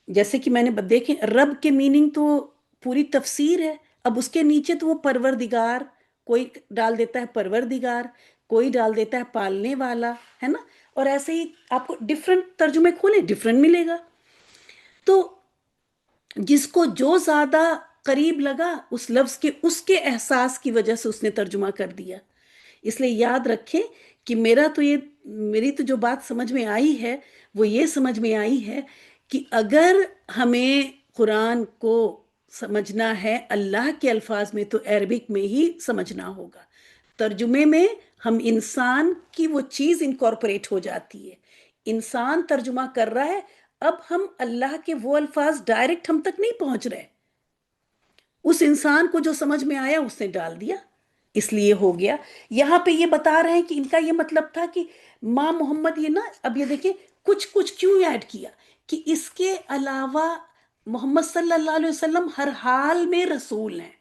जैसे कि मैंने देखे, रब के मीनिंग तो पूरी तफसीर है, अब उसके नीचे तो वो परवरदिगार, कोई डाल देता है परवरदिगार, कोई डाल देता है पालने वाला, है ना। और ऐसे ही आपको डिफरेंट तर्जुमे खोले डिफरेंट मिलेगा। तो जिसको जो ज्यादा करीब लगा उस लफ्ज के, उसके एहसास की वजह से उसने तर्जुमा कर दिया। इसलिए याद रखें कि मेरी तो जो बात समझ में आई है वो ये समझ में आई है कि अगर हमें कुरान को समझना है अल्लाह के अल्फाज में तो अरबिक में ही समझना होगा। तर्जुमे में हम इंसान की वो चीज इनकॉर्पोरेट हो जाती है, इंसान तर्जुमा कर रहा है, अब हम अल्लाह के वो अल्फाज डायरेक्ट हम तक नहीं पहुंच रहे, उस इंसान को जो समझ में आया उसने डाल दिया, इसलिए हो गया। यहाँ पे ये बता रहे हैं कि इनका ये मतलब था कि माँ मोहम्मद, ये ना, अब ये देखिए कुछ कुछ क्यों ऐड किया कि इसके अलावा मोहम्मद सल्लल्लाहु अलैहि वसल्लम हर हाल में रसूल हैं,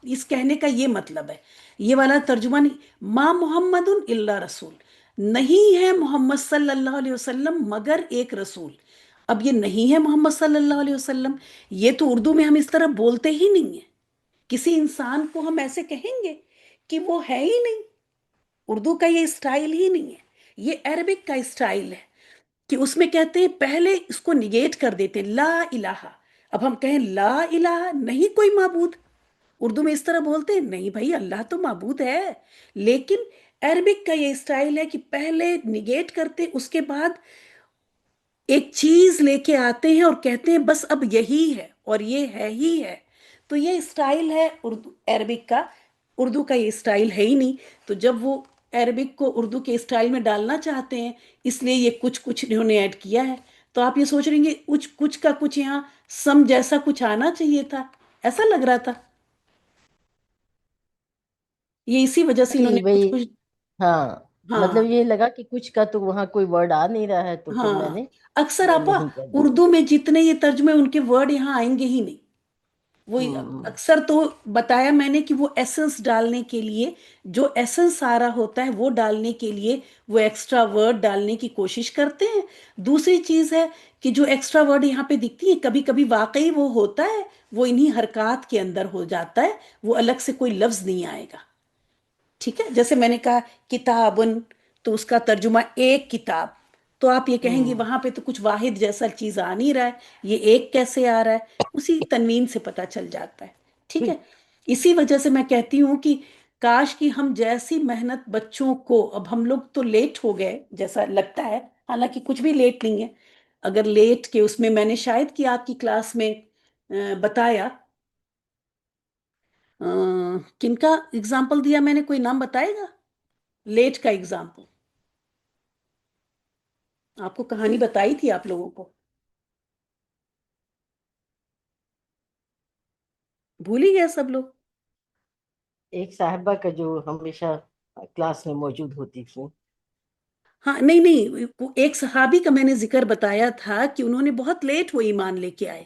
इस कहने का ये मतलब है। ये वाला तर्जुमा नहीं, माँ मोहम्मदुन इल्ला रसूल, नहीं है मोहम्मद सल्लल्लाहु अलैहि वसल्लम मगर एक रसूल। अब ये नहीं है मोहम्मद सल्लल्लाहु अलैहि वसल्लम, ये तो उर्दू में हम इस तरह बोलते ही नहीं है। किसी इंसान को हम ऐसे कहेंगे कि वो है ही नहीं, उर्दू का ये स्टाइल ही नहीं है, ये अरबिक का स्टाइल है कि उसमें कहते हैं पहले इसको निगेट कर देते हैं, ला इलाहा। अब हम कहें ला इलाहा, नहीं कोई माबूद, उर्दू में इस तरह बोलते हैं, नहीं भाई अल्लाह तो माबूद है। लेकिन अरबिक का ये स्टाइल है कि पहले निगेट करते उसके बाद एक चीज लेके आते हैं और कहते हैं बस अब यही है और ये है ही है। तो ये स्टाइल है उर्दू अरबिक का, उर्दू का ये स्टाइल है ही नहीं। तो जब वो अरबिक को उर्दू के स्टाइल में डालना चाहते हैं, इसलिए ये कुछ कुछ इन्होंने ऐड किया है। तो आप ये सोच रहे हैं कुछ कुछ का कुछ यहाँ सम जैसा कुछ आना चाहिए था, ऐसा लग रहा था। ये इसी वजह से वही इन्होंने कुछ वही कुछ। हाँ, हाँ। मतलब ये लगा कि कुछ का तो वहाँ कोई वर्ड आ नहीं रहा है, तो फिर हाँ, मैंने अक्सर वो आपा नहीं कर दिया। उर्दू में जितने ये तर्जुमे उनके वर्ड यहाँ आएंगे ही नहीं। वो हम्म। अक्सर तो बताया मैंने कि वो एसेंस डालने के लिए, जो एसेंस आ रहा होता है वो डालने के लिए वो एक्स्ट्रा वर्ड डालने की कोशिश करते हैं। दूसरी चीज है कि जो एक्स्ट्रा वर्ड यहाँ पे दिखती है कभी कभी वाकई वो होता है, वो इन्हीं हरकत के अंदर हो जाता है, वो अलग से कोई लफ्ज नहीं आएगा। ठीक है, जैसे मैंने कहा किताबुन, तो उसका तर्जुमा एक किताब, तो आप ये कहेंगे हम्म। वहां पे तो कुछ वाहिद जैसा चीज आ नहीं रहा है, ये एक कैसे आ रहा है, उसी तनवीन से पता चल जाता है। ठीक है, इसी वजह से मैं कहती हूँ कि काश कि हम जैसी मेहनत बच्चों को, अब हम लोग तो लेट हो गए जैसा लगता है, हालांकि कुछ भी लेट नहीं है। अगर लेट के उसमें मैंने शायद कि आपकी क्लास में बताया, किनका एग्जाम्पल दिया मैंने, कोई नाम बताएगा लेट का एग्जाम्पल? आपको कहानी बताई थी आप लोगों को, भूल ही गए सब लोग। एक साहिबा का जो हमेशा क्लास में मौजूद होती थी। हाँ, नहीं नहीं, वो एक सहाबी का मैंने जिक्र बताया था कि उन्होंने बहुत लेट वो ईमान लेके आए,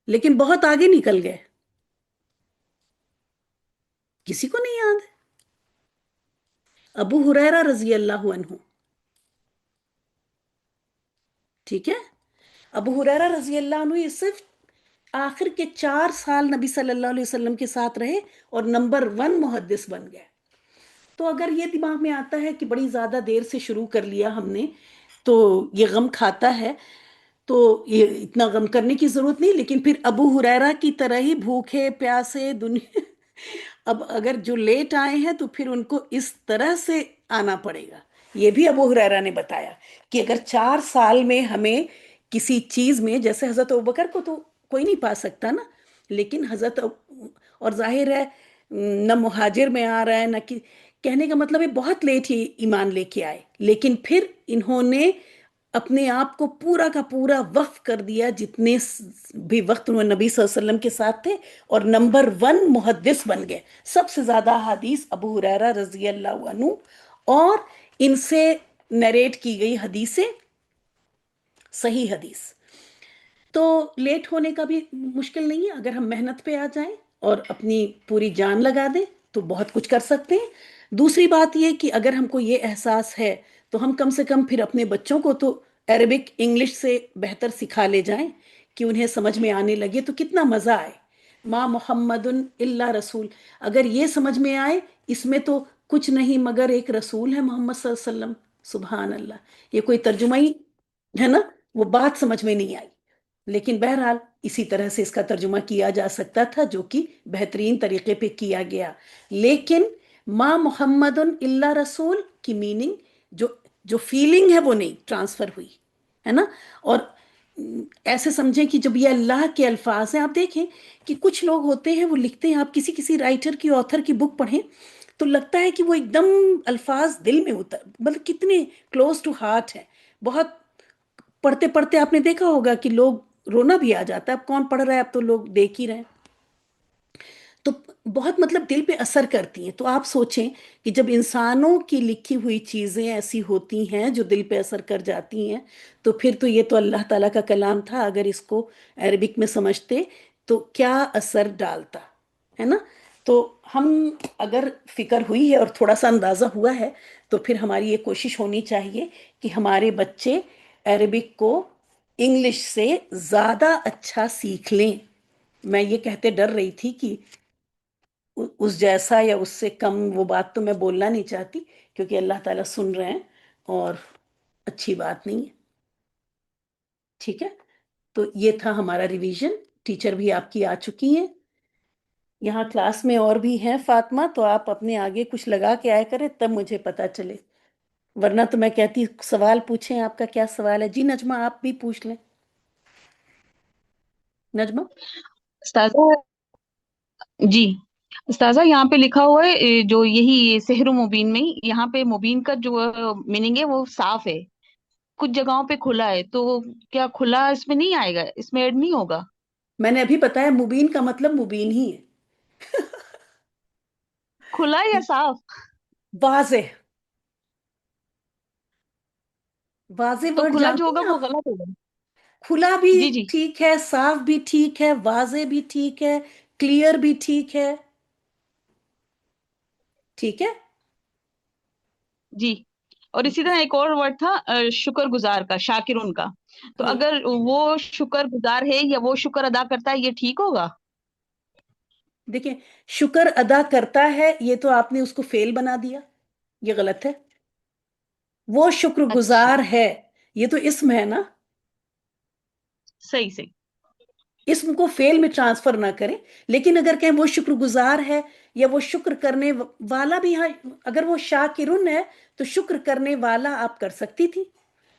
लेकिन बहुत आगे निकल गए। किसी को नहीं याद है? अबू हुरैरा रजी अल्लाह अन्हु। ठीक है, अबू हुरैरा रजी अल्लाह अन्हु ये सिर्फ आखिर के 4 साल नबी सल्लल्लाहु अलैहि वसल्लम के साथ रहे और नंबर 1 मुहद्दिस बन गए। तो अगर ये दिमाग में आता है कि बड़ी ज्यादा देर से शुरू कर लिया हमने, तो ये गम खाता है, तो ये इतना गम करने की जरूरत नहीं। लेकिन फिर अबू हुरैरा की तरह ही भूखे प्यासे दुनिया अब अगर जो लेट आए हैं तो फिर उनको इस तरह से आना पड़ेगा। ये भी अबू हुरैरा ने बताया कि अगर 4 साल में हमें किसी चीज में, जैसे हजरत अबू बकर को तो कोई नहीं पा सकता ना, लेकिन और जाहिर है न मुहाजिर में आ रहा है न कि, कहने का मतलब है बहुत लेट ही ईमान लेके आए, लेकिन फिर इन्होंने अपने आप को पूरा का पूरा वक्फ कर दिया जितने भी वक्त उन्होंने नबी सल्लल्लाहु अलैहि वसल्लम के साथ थे, और नंबर 1 मुहद्दिस बन गए। सबसे ज्यादा हदीस अबू हुरैरा रजी अल्लाह अन्हु, और इनसे नरेट की गई हदीसें सही हदीस। तो लेट होने का भी मुश्किल नहीं है, अगर हम मेहनत पे आ जाएं और अपनी पूरी जान लगा दें तो बहुत कुछ कर सकते हैं। दूसरी बात ये कि अगर हमको ये एहसास है तो हम कम से कम फिर अपने बच्चों को तो अरबिक इंग्लिश से बेहतर सिखा ले जाएं कि उन्हें समझ में आने लगे तो कितना मज़ा आए। माँ मोहम्मदुन इल्ला रसूल, अगर ये समझ में आए इसमें तो कुछ नहीं मगर एक रसूल है मोहम्मद सल्लल्लाहु अलैहि वसल्लम, सुबहान अल्लाह, ये कोई तर्जुमा ही है ना, वो बात समझ में नहीं आई। लेकिन बहरहाल इसी तरह से इसका तर्जुमा किया जा सकता था जो कि बेहतरीन तरीके पे किया गया। लेकिन माँ मोहम्मदुन इल्ला रसूल की मीनिंग, जो जो फीलिंग है वो नहीं ट्रांसफर हुई, है ना। और ऐसे समझें कि जब ये अल्लाह के अल्फाज हैं, आप देखें कि कुछ लोग होते हैं वो लिखते हैं, आप किसी किसी राइटर की ऑथर की बुक पढ़ें तो लगता है कि वो एकदम अल्फाज दिल में उतर, मतलब कितने क्लोज टू हार्ट है। बहुत पढ़ते पढ़ते आपने देखा होगा कि लोग रोना भी आ जाता है, अब कौन पढ़ रहा है, अब तो लोग देख ही रहे हैं। तो बहुत मतलब दिल पे असर करती हैं। तो आप सोचें कि जब इंसानों की लिखी हुई चीजें ऐसी होती हैं जो दिल पे असर कर जाती हैं, तो फिर तो ये तो अल्लाह ताला का कलाम था, अगर इसको अरबिक में समझते तो क्या असर डालता, है ना। तो हम, अगर फिक्र हुई है और थोड़ा सा अंदाजा हुआ है, तो फिर हमारी ये कोशिश होनी चाहिए कि हमारे बच्चे अरबिक को इंग्लिश से ज्यादा अच्छा सीख लें। मैं ये कहते डर रही थी कि उस जैसा या उससे कम, वो बात तो मैं बोलना नहीं चाहती क्योंकि अल्लाह ताला सुन रहे हैं और अच्छी बात नहीं है। ठीक है, तो ये था हमारा रिवीजन। टीचर भी आपकी आ चुकी हैं यहाँ क्लास में, और भी हैं फातिमा, तो आप अपने आगे कुछ लगा के आया करें तब मुझे पता चले, वरना तो मैं कहती सवाल पूछें, आपका क्या सवाल है जी? नजमा आप भी पूछ लें। नजमा। उस्ताजा जी। उस्ताजा यहाँ पे लिखा हुआ है जो यही सेहर मुबीन में, यहाँ पे मुबीन का जो मीनिंग है वो साफ है, कुछ जगहों पे खुला है, तो क्या खुला इसमें नहीं आएगा, इसमें ऐड नहीं होगा? मैंने अभी बताया मुबीन का मतलब मुबीन ही है। کھلا یا صاف؟ واضح، واضح تو ورڈ کھلا جو جانتی ہوگا ہیں وہ آپ؟ غلط ہوگا. کھلا بھی جی جی ٹھیک ہے، صاف بھی ٹھیک ہے، واضح بھی ٹھیک ہے، کلیئر بھی ٹھیک ہے. ٹھیک ہے. جی. اور اسی طرح ایک اور ورڈ تھا شکر گزار کا، شاکرون کا. تو ہوں اگر وہ شکر گزار ہے یا وہ شکر ادا کرتا ہے، یہ ٹھیک ہوگا؟ دیکھیں، شکر ادا کرتا ہے، یہ تو آپ نے اس کو فیل بنا دیا، یہ غلط ہے. وہ شکر اچھا، گزار ہے، یہ تو اسم ہے نا. صحیح صحیح. اسم کو فیل میں ٹرانسفر نہ کریں. لیکن اگر کہیں وہ شکر گزار ہے یا وہ شکر کرنے والا بھی ہے، اگر وہ شاکرن ہے تو شکر کرنے والا آپ کر سکتی تھی.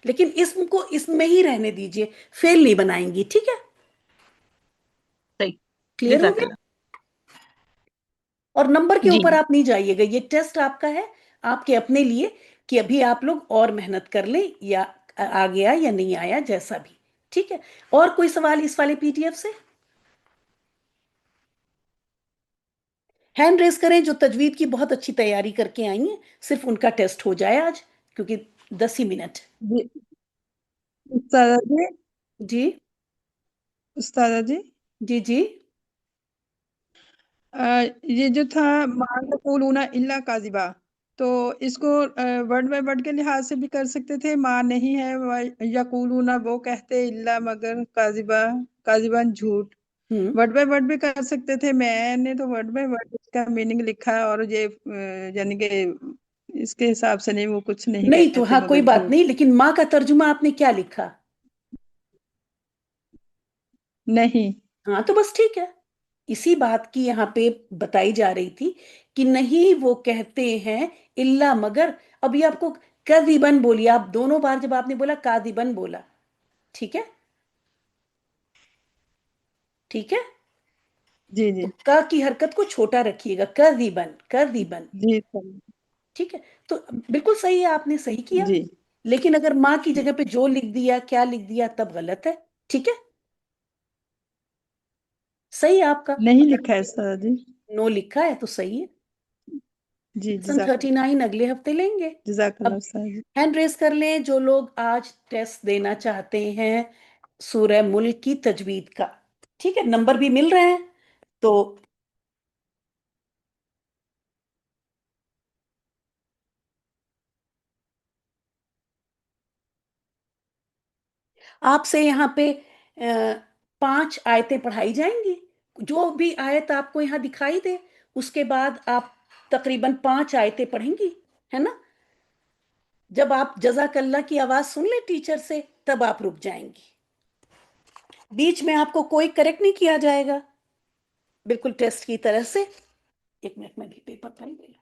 لیکن اسم کو اسم میں ہی رہنے دیجئے، فیل نہیں بنائیں گی. ٹھیک ہے، صحیح. کلیئر ہو جزاک گیا. اللہ. اور نمبر کے جی اوپر آپ نہیں جائیے گا، یہ ٹیسٹ آپ کا ہے، آپ کے اپنے لیے، کہ ابھی آپ لوگ اور محنت کر لیں، یا آ گیا یا نہیں آیا، جیسا بھی. ٹھیک ہے. اور کوئی سوال اس والے پی ڈی ایف سے؟ ہینڈ ریز کریں جو تجوید کی بہت اچھی تیاری کر کے آئی ہیں، صرف ان کا ٹیسٹ ہو جائے آج، کیونکہ 10 ہی منٹ. جی استاذہ جی، جی استاذہ جی، جی جی. یہ جو تھا ما یقولون الا کاذبا، تو اس کو ورڈ بائی ورڈ کے لحاظ سے بھی کر سکتے تھے. ماں نہیں ہے، یقولون وہ کہتے، الا مگر، کاذبا کاذبان جھوٹ. ہوں ورڈ بائی ورڈ بھی کر سکتے تھے. میں نے تو ورڈ بائی ورڈ اس کا میننگ لکھا ہے، اور یہ یعنی کہ اس کے حساب سے نہیں، وہ کچھ نہیں نہیں تو کہتے ہاں کوئی مگر بات جھوٹ. نہیں، لیکن ماں کا ترجمہ آپ نے کیا لکھا؟ نہیں. ہاں تو بس ٹھیک ہے. اسی بات کی یہاں پہ بتائی جا رہی تھی کہ نہیں وہ کہتے ہیں الا مگر. ابھی آپ کو کذبن بولی، آپ دونوں بار جب آپ نے بولا کاذبن بولا. ٹھیک ہے، ٹھیک ہے. جی جی تو کا کی حرکت کو چھوٹا رکھیے گا، کذبن کذبن. جی سر. ٹھیک ہے. تو بالکل صحیح ہے، آپ نے صحیح کیا. جی لیکن اگر ماں کی جگہ پہ جو لکھ دیا، کیا لکھ دیا، تب غلط ہے. ٹھیک ہے، صحیح ہے آپ کا. نہیں اگر لکھا ہے استاذہ جی. نو لکھا ہے تو صحیح ہے. جی سن 39 اگلے ہفتے لیں گے. جزاک اب اللہ استاذ جی. ہینڈ ریز کر لیں جو لوگ آج ٹیسٹ دینا چاہتے ہیں سورہ ملک کی تجوید کا. ٹھیک ہے، نمبر بھی مل رہے ہیں. تو آپ سے یہاں پہ 5 آیتیں پڑھائی جائیں گی. جو بھی آیت آپ کو یہاں دکھائی دے، اس کے بعد آپ تقریباً 5 آیتیں پڑھیں گی، ہے نا. جب آپ جزاک اللہ کی آواز سن لیں ٹیچر سے، تب آپ رک جائیں گی. بیچ میں آپ کو کوئی کریکٹ نہیں کیا جائے گا، بالکل ٹیسٹ کی طرح سے. 1 منٹ میں بھی پیپر پھیل گیا.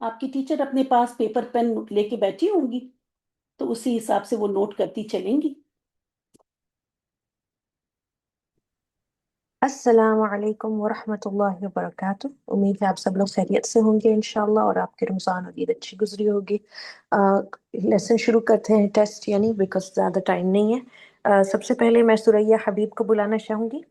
آپ کی ٹیچر اپنے پاس پیپر پین لے کے بیٹھی ہوں گی، تو اسی حساب سے وہ نوٹ کرتی چلیں گی. السلام علیکم ورحمۃ اللہ وبرکاتہ. امید ہے آپ سب لوگ خیریت سے ہوں گے انشاءاللہ، اور آپ کے رمضان اور عید اچھی گزری ہوگی. لیسن شروع کرتے ہیں، ٹیسٹ یعنی، بیکاز زیادہ ٹائم نہیں ہے. سب سے پہلے میں سوریا حبیب کو بلانا چاہوں گی.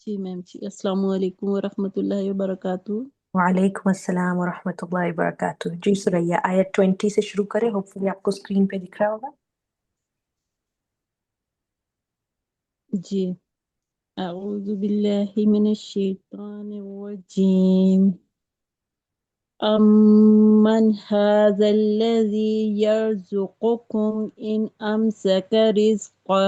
جی میم جی، السلام علیکم ورحمۃ اللہ وبرکاتہ. وعلیکم السلام ورحمۃ اللہ وبرکاتہ. جی سوریا، آیت 20 سے شروع کریں. ہوپفلی آپ کو اسکرین پہ دکھ رہا ہوگا. جی، اعوذ باللہ من الشیطان الرجیم. امن هذا الذي يرزقكم ان امسك رزقه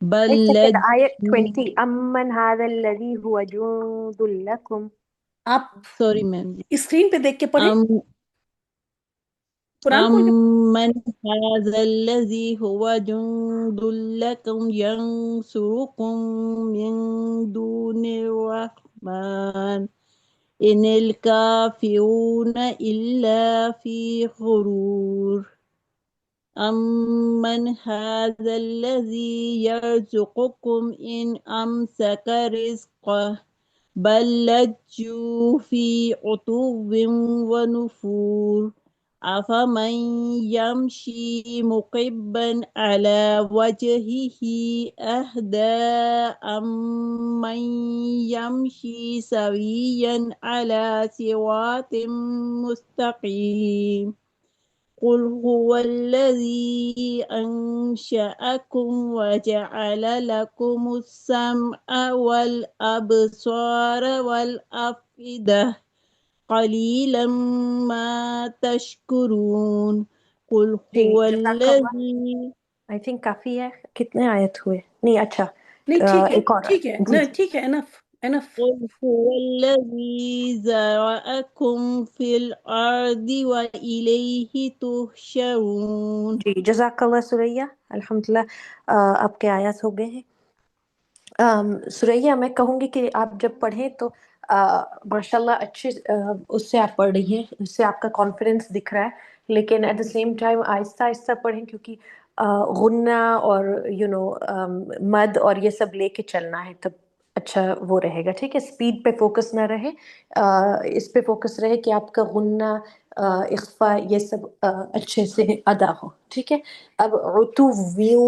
بل ایک سیکنڈ، آیت لجوا. 20، امن هذا الذی هو جند لکم. آپ سوری میم جی. اسکرین پہ دیکھ کے پڑھیں، ام قرآن کھول کے. امن هذا الذي هو جند لكم ينصركم من دون الرحمن إن الكافرون إلا في غرور. أمن هذا الذي يرزقكم إن أمسك رزقه بل لجوا في عتو ونفور. أفمن يمشي مقبا على وجهه أهدى أمن يمشي سويا على صراط مستقيم قل هو الذي أنشأكم وجعل لكم السمع والأبصار والأفئدة قليلا ما تشكرون قل जी هو जज़ाकल्लाह। الذي आई थिंक काफी है, कितने आयत हुए? नहीं अच्छा, नहीं ठीक है, एक और ठीक है, जी नहीं ठीक है, एनफ एनफ। قل هو الذي ذرأكم في الأرض وإليه تحشرون जी जज़ाकल्लाह सुरैया, अल्हम्दुलिल्लाह आपके आयत हो गए हैं। सुरैया मैं कहूँगी कि आप जब पढ़ें तो माशाल्लाह अच्छे उससे आप पढ़ रही हैं, उससे आपका कॉन्फिडेंस दिख रहा है, लेकिन at the same time Aahista Aahista पढ़ें, क्योंकि गुन्ना और मद और ये सब लेके चलना है, तब अच्छा वो रहेगा। ठीक है, स्पीड पे फोकस ना रहे, इस पे फोकस रहे कि आपका गुन्ना इख्फा ये सब अच्छे से अदा हो। ठीक है, अब उतुव्यूं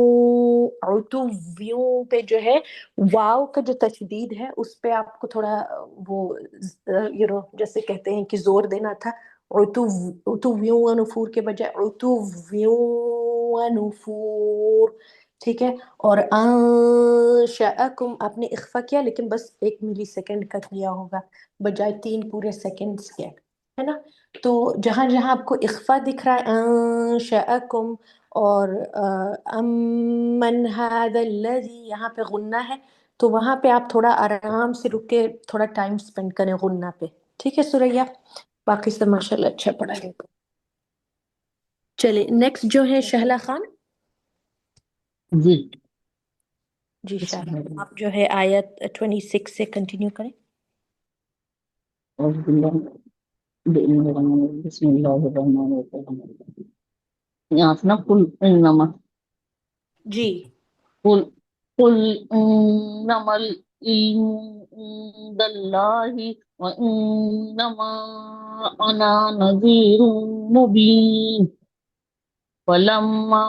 पे जो है वाव का जो तशदीद है उस पे आपको थोड़ा वो जैसे कहते हैं कि जोर देना था। उतुव्यूं नुफूर के बजाय उतुव्यूं नुफूर। ठीक है, और अंशअकुम आपने इख्फा किया, लेकिन बस 1 मिली सेकंड का किया होगा बजाय 3 पूरे सेकंड्स के, है ना। तो जहां जहां आपको इख्फा दिख रहा है अंशअकुम और अम्मन हादल्लज़ी यहाँ पे गुन्ना है, तो वहां पे आप थोड़ा आराम से रुक के थोड़ा टाइम स्पेंड करें गुन्ना पे। ठीक है सुरैया, बाकी सब माशाल्लाह अच्छा पढ़ा है। चले नेक्स्ट जो है शहला खान। जी। जी शहला, आप जो है आयत 26 से कंटिन्यू करें। यहाँ से ना कुल इन्नमा जी कुल कुल इन्नमल इल्मु इंदल्लाहि व इन्नमा अना नज़ीरुम मुबीन फलम्मा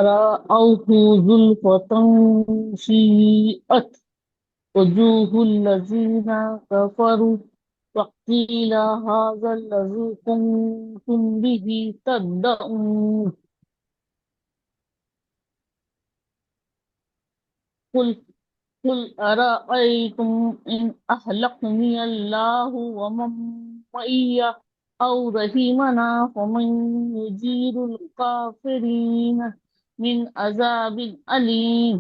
रअवहु ज़ुल्फ़तन सीअत वजूहुल लज़ीना कफ़रू वक़ील हाज़ा लज़ी कुंतुम बिही तद्दऊन कुल कुल अरअयतुम इन अहलकनी अल्लाहु व मन मइया औ रहीमना फमन युजीरुल काफिरीन मिन अज़ाबिन अलीम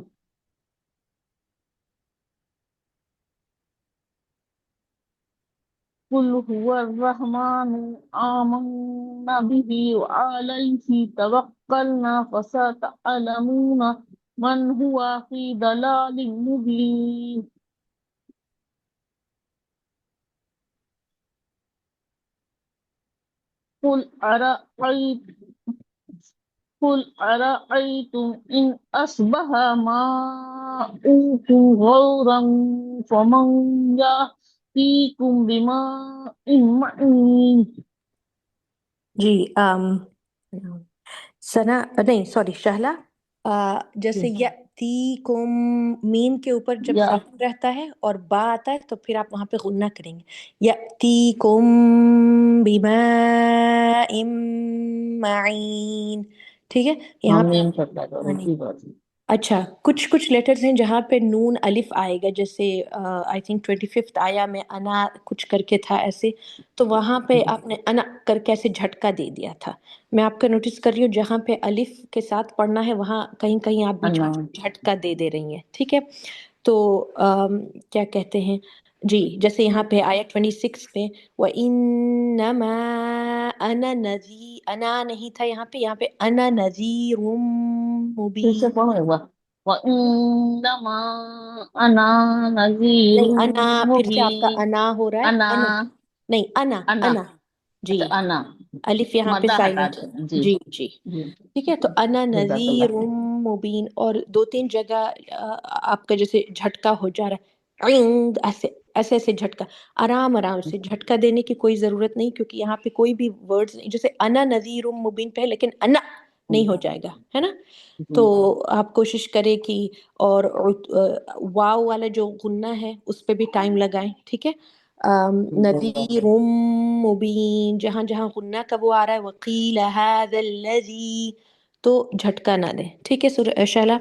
कुल हुवर्रहमानु आमन्ना बिही व अलैहि तवक्कलना फसतअलमूना मन हुवा फी दलालिन मुबीन कुल अरअयतुम قل أرأيتم إن أصبح ماؤكم غورا فمن يأتيكم بماء معين जी सना नहीं सॉरी शहला, जैसे यतीकुम मीम के ऊपर जब या सकून रहता है और बा आता है तो फिर आप वहां पे गुन्ना करेंगे। यतीकुम बिमाइम माइन। ठीक है, यहाँ पे आमीन आप करता करो नहीं। की बात अच्छा, कुछ कुछ लेटर्स हैं जहाँ पे नून अलिफ आएगा, जैसे आई थिंक 25th आया में अना कुछ करके था ऐसे, तो वहां पे आपने अना करके ऐसे झटका दे दिया था। मैं आपका नोटिस कर रही हूँ जहाँ पे अलिफ के साथ पढ़ना है वहां कहीं कहीं आप बीच अन्ना में झटका दे दे रही हैं। ठीक है, तो क्या कहते हैं जी, जैसे यहाँ पे आया 26 पे व इन्नमा अना नजी, अना नहीं था यहाँ पे अना नजीरुम फिर से मुबीन। पढ़ो एक बार वइन्नमा अना नहीं नज़ीरुम अना, फिर से आपका मुबीन अना हो रहा है, अना अना नहीं, अना अना अना जी, अच्छा अना अलिफ यहाँ पे मद्दा हटा साइलेंट है। देना जी जी जी, जी ठीक है, तो अना जज़ाकल्लाह नज़ीरुम मुबीन, और 2 3 जगह आपका जैसे झटका हो जा रहा है, ऐसे ایسے ایسے جھٹکا، آرام آرام سے جھٹکا دینے کی کوئی ضرورت نہیں، کیونکہ یہاں پہ کوئی بھی ورڈز نہیں، جیسے انا نذیر مبین پہ ہے لیکن انا نہیں ہو جائے گا، ہے نا. تو آپ کوشش کریں کہ، اور واو والا جو غنہ ہے اس پہ بھی ٹائم لگائیں، ٹھیک ہے. نذیر مبین، جہاں جہاں غنہ کا وہ آ رہا ہے، وقیل هذا الذی، تو جھٹکا نہ دیں، ٹھیک ہے شعلہ.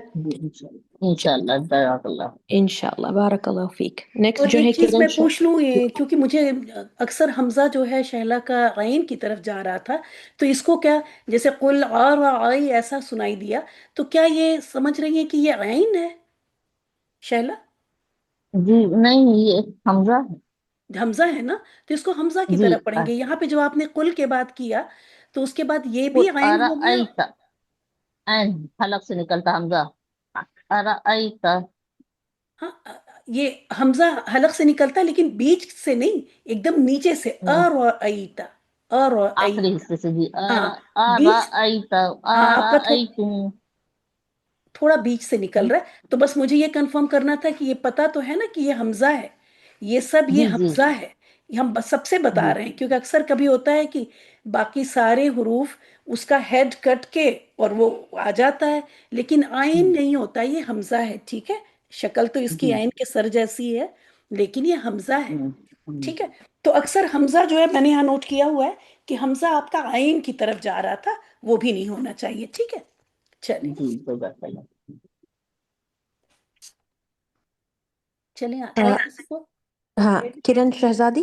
انشاءاللہ جزاک اللہ. انشاءاللہ، بارک اللہ فیک. اور نیکسٹ جو ہے ایک چیز میں کرن شاہ. پوچھ لوں، کیونکہ مجھے اکثر حمزہ جو ہے شہلا کا عین کی طرف جا رہا تھا، تو اس کو کیا، جیسے قل اور آئی ایسا سنائی دیا، تو کیا یہ سمجھ رہی ہیں کہ یہ عین ہے شہلا؟ جی نہیں، یہ حمزہ ہے. حمزہ ہے نا، تو اس کو حمزہ کی جی طرح پڑھیں گے. یہاں پہ جو آپ نے قل کے بعد کیا، تو اس کے بعد یہ بھی قل عین ہو گیا. ارأیت، این حلق سے نکلتا حمزہ. ارأیت، ہاں، یہ حمزہ حلق سے نکلتا ہے لیکن بیچ سے نہیں، ایک دم نیچے سے، ارائیتا، آخری ارائیتا. حصے سے جی. ہاں، بیچ، ارأیت، ہاں آپ کا ارأیتم. تھوڑا بیچ سے نکل رہا ہے، تو بس مجھے یہ کنفرم کرنا تھا کہ یہ پتا تو ہے نا کہ یہ حمزہ ہے، یہ سب یہ جی جی حمزہ ہے. یہ ہم بس سب سے بتا جی رہے ہیں، کیونکہ اکثر کبھی ہوتا ہے کہ باقی سارے حروف اس کا ہیڈ کٹ کے اور وہ آ جاتا ہے، لیکن آئین نہیں ہوتا، یہ حمزہ ہے. ٹھیک ہے، شکل تو اس کی جی. آئین کے سر جیسی ہے لیکن یہ حمزہ ہے. ہم، ٹھیک ہے، تو اکثر حمزہ جو ہے، میں نے یہاں نوٹ کیا ہوا ہے کہ حمزہ آپ کا آئین کی طرف جا رہا تھا، وہ بھی نہیں ہونا چاہیے. ٹھیک ہے، چلیں جی جزاک اللہ. چلیں اور کسی کو. ہاں، کرن شہزادی.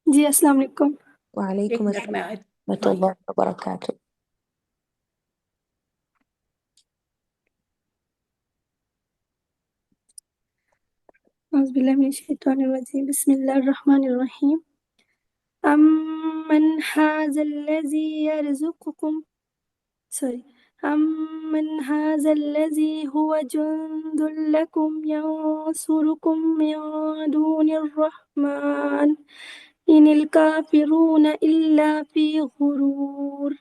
جی السلام علیکم. ایک وعلیکم منٹ میں السلام آئے. ورحمۃ ہاں، اللہ وبرکاتہ. اعوذ باللہ من الشیطان الرجیم، بسم اللہ الرحمن الرحیم. امن هذا الذی یرزقکم، سوری، امن هذا الذی هو جند لکم ینصرکم من دون الرحمن ان الکافرون الا فی غرور.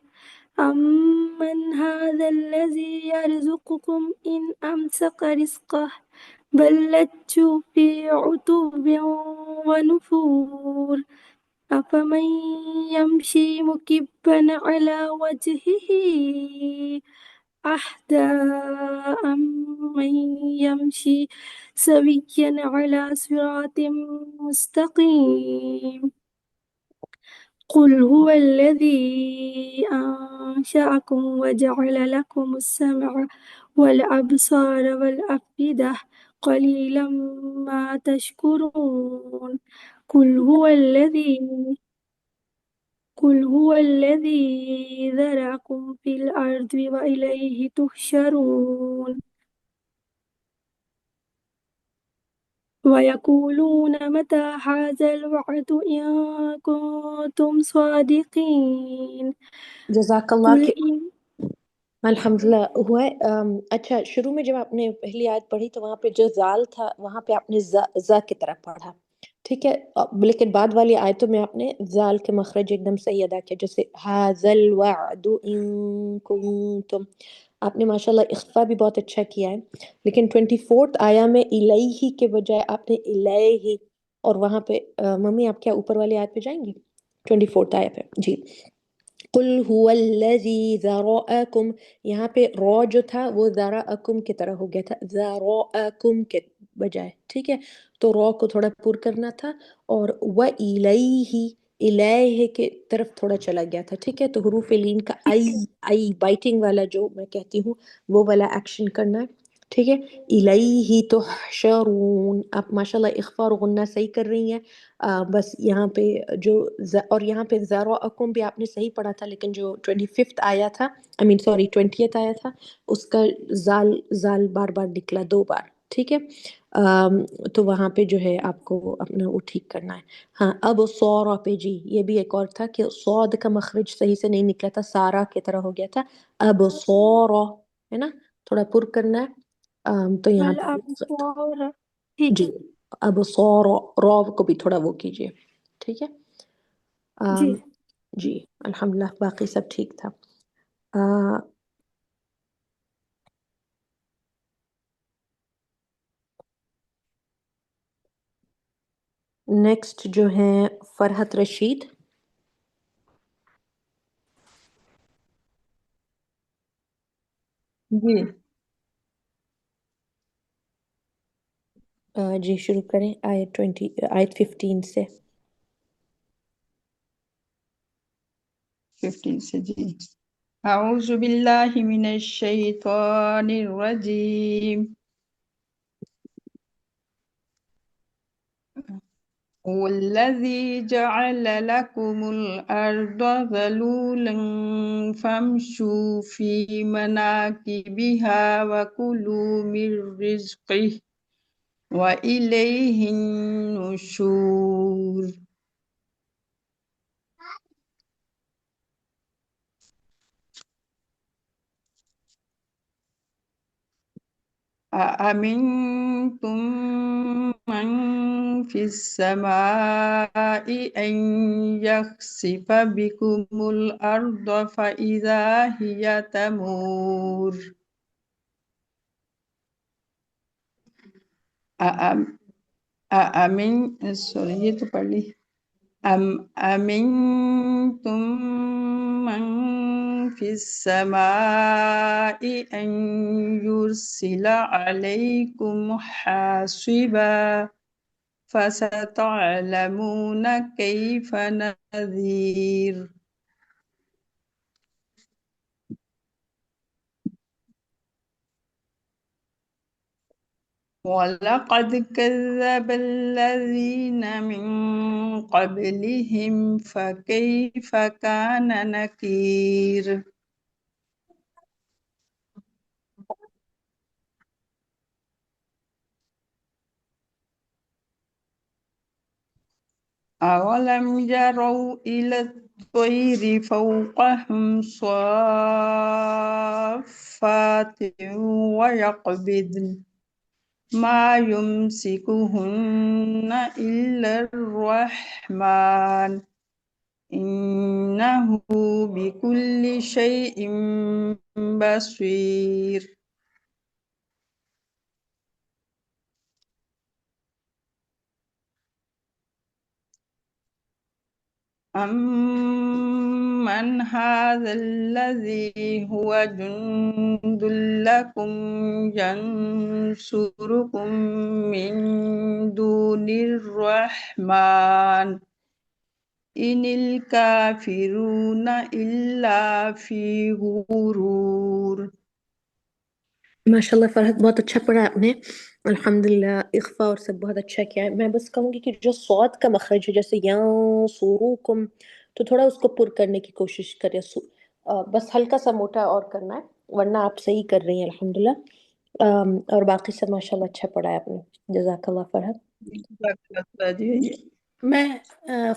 امن هذا الذی یرزقکم ان امسک رزقه بل لجوا في عتو ونفور. أفمن يمشي مكبا على وجهه أهدى أمن يمشي سويا على صراط مستقيم. قل هو الذي أنشأكم وجعل لكم السمع والأبصار والأفئدة قليلا ما تشكرون. قل هو الذي ذرأكم في الأرض وإليه تحشرون. ويقولون متى هذا الوعد إن كنتم صادقين. جزاک اللہ. قل إن الحمد للہ ہوا ہے. اچھا، شروع میں جب آپ نے پہلی آیت پڑھی تو وہاں پہ جو زال تھا وہاں پہ آپ نے ز کی طرح پڑھا، ٹھیک ہے. لیکن بعد والی آیتوں میں آپ نے زال کے مخرج ایک دم صحیح ادا کیا، جیسے ھذا الوعد ان کنتم. آپ نے ماشاءاللہ اخفا بھی بہت اچھا کیا ہے. لیکن 24 آیا میں الیہ کے بجائے آپ نے الیہ، اور وہاں پہ ممی آپ کیا اوپر والی آیت پہ جائیں گی 24 آیا پہ؟ جی. قل هو الذی ذرأکم، یہاں پہ رو جو تھا وہ ذرأکم کی طرح ہو گیا تھا، ذرأکم کے بجائے، ٹھیک ہے. تو رو کو تھوڑا پر کرنا تھا، اور وَإِلَيْهِ، الہ کے طرف تھوڑا چلا گیا تھا، ٹھیک ہے. تو حروف لین کا آئی بائٹنگ والا جو میں کہتی ہوں وہ والا ایکشن کرنا ہے، ٹھیک ہے. الیہ تحشرون، آپ ماشاءاللہ اخفا اور غنہ صحیح کر رہی ہیں. بس یہاں پہ جو اور یہاں پہ ذرأکم بھی آپ نے صحیح پڑھا تھا، لیکن جو 25th آیا تھا، آئی مین سوری 20th آیا تھا، اس کا زال بار بار نکلا 2 بار، ٹھیک ہے. تو وہاں پہ جو ہے آپ کو اپنا وہ ٹھیک کرنا ہے. ہاں، اب سورا پہ جی یہ بھی ایک اور تھا کہ صاد کا مخرج صحیح سے نہیں نکلا تھا، سارا کی طرح ہو گیا تھا. اب سورا ہے نا، تھوڑا پر کرنا ہے. تو یہاں پہ والأبصار، ٹھیک جی ہے. اب سورا، رو کو بھی تھوڑا وہ کیجیے، ٹھیک ہے. جی جی الحمدللہ باقی سب ٹھیک تھا. نیکسٹ جو ہیں فرحت رشید. جی جی شروع کریں آیت 15 سے. 15 سے. جی اعوذ باللہ من الشیطان الرجیم. والذي جعل لكم الأرض ذلولا فامشوا في مناكبها وكلوا من رزقه وإليه النشور. أأمنتم من في السماء أن يخسف بكم الأرض فإذا هي تمور. سوری یہ تو پڑھ لی. أمنتم من في السماء أن يرسل عليكم حاصبا فستعلمون كيف نذير. وَلَقَدْ كَذَّبَ الَّذِينَ مِن قَبْلِهِمْ فَكَيْفَ كَانَ نَكِيرِ. أَوَلَمْ يَرَوْا إِلَى الطَّيْرِ فَوْقَهُمْ صَافَّاتٍ وَيَقْبِضْنَ ما يمسكهن إلا الرحمن إنه بكل شيء بصير. أمن هذا الذي هو جند لكم ينصركم من دون الرحمن إن الكافرون إلا في غرور. ماشاء اللہ فرحت بہت اچھا پڑھا آپ نے. الحمدللہ اخفا اور سب بہت اچھا کیا ہے. میں بس کہوں گی کہ جو صوت کا مخرج ہے جیسے ینصروکم تو تھوڑا اس کو پر کرنے کی کوشش کرے. بس ہلکا سا موٹا اور کرنا ہے ورنہ آپ صحیح کر رہی ہیں الحمدللہ. اور باقی سب ماشاء اللہ اچھا پڑھا ہے آپ نے. جزاک اللہ فرحت. میں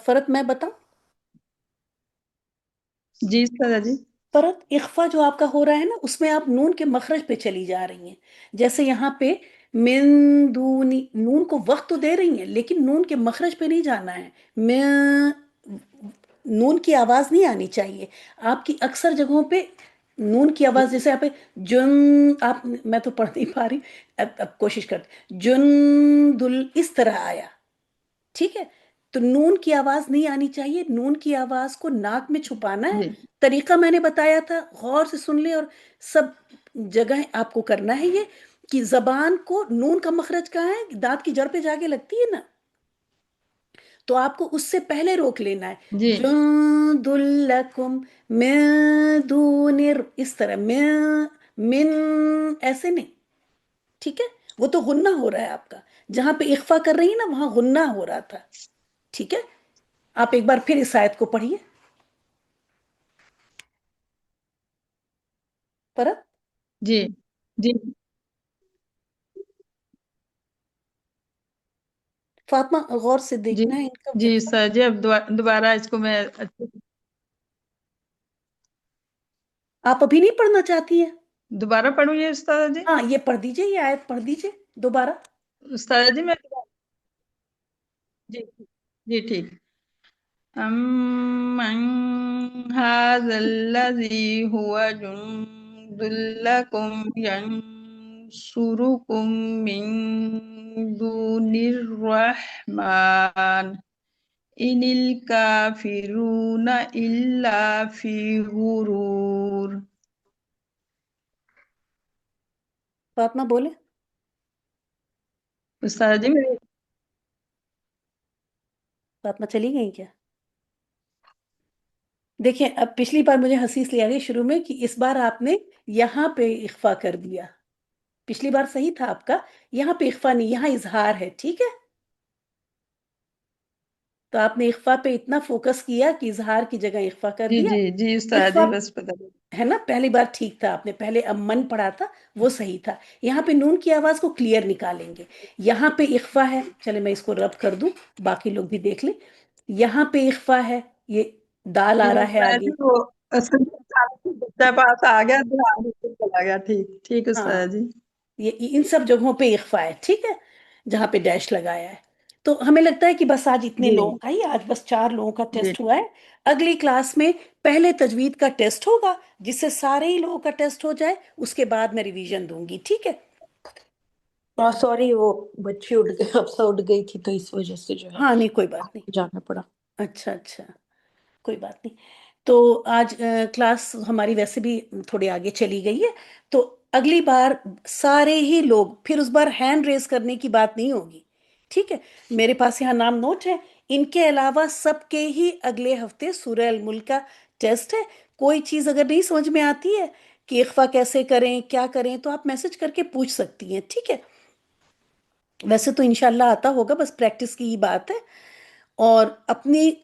فرت میں بتاؤں. جی سر جی. فرت اخفا جو آپ کا ہو رہا ہے نا اس میں آپ نون کے مخرج پہ چلی جا رہی ہیں. جیسے یہاں پہ من دونی نون کو وقت تو دے رہی ہیں لیکن نون کے مخرج پہ نہیں جانا ہے. نون کی آواز نہیں آنی چاہیے. آپ کی اکثر جگہوں پہ نون کی آواز جیسے آپ جن آپ میں تو پڑھ نہیں پا رہی اب کوشش کرتے جن اس طرح آیا. ٹھیک ہے تو نون کی آواز نہیں آنی چاہیے. نون کی آواز کو ناک میں چھپانا ہے. طریقہ میں نے بتایا تھا غور سے سن لیں اور سب جگہ آپ کو کرنا ہے یہ کہ زبان کو نون کا مخرج کہاں ہے دانت کی جڑ پہ جا کے لگتی ہے نا تو آپ کو اس سے پہلے روک لینا ہے. جند لکم من دون اس طرح من ایسے نہیں. ٹھیک ہے وہ تو غنہ ہو رہا ہے آپ کا. جہاں پہ اخفا کر رہی ہیں نا وہاں غنہ ہو رہا تھا. ٹھیک ہے آپ ایک بار پھر اس آیت کو پڑھیے. فرت جی جی فاطمہ غور سے دیکھنا ہے ان کا. جی سر جی اب دوبارہ اس کو میں آپ ابھی نہیں پڑھنا چاہتی ہیں؟ دوبارہ پڑھوں یہ استاد جی. ہاں یہ پڑھ دیجئے یہ آیت پڑھ دیجئے دوبارہ. استاد جی میں جی جی ٹھیک. أَمَّنْ هَذَا الَّذِي هُوَ جُندٌ لَكُمْ يَنْصُرُكُمْ مِنْ दूनिर रहमान इनिल काफिरूना इल्ला फी गुरूर। फातिमा बोले। उस्ताद जी मेरे फातिमा चली गई क्या? देखिए, अब पिछली बार मुझे हंसी इसलिए आ रही है शुरू में कि इस बार आपने यहाँ पे इख्फा कर दिया। पिछली बार सही था आपका, यहाँ पे इख्फा नहीं, यहाँ इजहार है, ठीक है। तो आपने इख्फा पे इतना फोकस किया कि इजहार की जगह इख्फा कर जी दिया। जी जी उस्ताद इख्फा जी बस पता नहीं। है ना, पहली बार ठीक था, आपने पहले अमन पढ़ा था, वो सही था। यहाँ पे नून की आवाज को क्लियर निकालेंगे। यहाँ पे इख्फा है, चले मैं इसको रब कर दूं, बाकी लोग भी देख लें। यहाँ पे इख्फा है, ये दाल आ जी रहा है उस्ताद जी आगे। वो असल में अचानक से बच्चा पास आ गया, ध्यान से चला गया। ठीक ठीक हाँ, उस्ताद जी। ये इन सब जगहों पे इख्फा है, ठीक है, जहाँ पे डैश लगाया है। तो हमें लगता है कि बस आज इतने जी लोगों का ही, आज बस 4 लोगों का जी टेस्ट हुआ है। अगली क्लास में पहले तजवीद का टेस्ट होगा, जिससे सारे ही लोगों का टेस्ट हो जाए, उसके बाद मैं रिवीजन दूंगी, ठीक है। सॉरी, वो बच्ची उड़ गई, हफ्सा उड़ गई थी, तो इस वजह से जो है हाँ नहीं, कोई बात नहीं। जाना पड़ा। अच्छा अच्छा, कोई बात नहीं। तो आज क्लास हमारी वैसे भी थोड़ी आगे चली गई है। तो अगली बार सारे ही लोग, फिर उस बार हैंड रेस करने की बात नहीं होगी, ठीक है। मेरे पास यहाँ नाम नोट है। इनके अलावा सबके ही अगले हफ्ते सूरह अल मुल्क का टेस्ट है। कोई चीज़ अगर नहीं समझ में आती है कि इख्फा कैसे करें, क्या करें, तो आप मैसेज करके पूछ सकती हैं, ठीक है। वैसे तो इंशाल्लाह आता होगा, बस प्रैक्टिस की ही बात है। और अपनी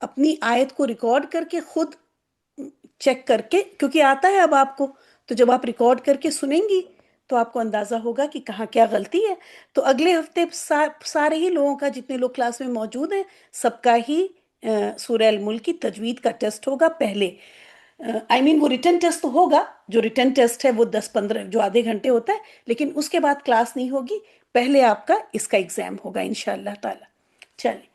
अपनी आयत को रिकॉर्ड करके खुद चेक करके, क्योंकि आता है अब आपको, तो जब आप रिकॉर्ड करके सुनेंगी तो आपको अंदाजा होगा कि कहाँ क्या गलती है। तो अगले हफ्ते सारे ही लोगों का, जितने लोग क्लास में मौजूद हैं, सबका ही सूरह अल मुल्क की तजवीद का टेस्ट होगा पहले। वो रिटर्न टेस्ट तो होगा, जो रिटर्न टेस्ट है वो 10-15 जो आधे घंटे होता है, लेकिन उसके बाद क्लास नहीं होगी। पहले आपका इसका एग्जाम होगा इंशाल्लाह ताला। चलिए,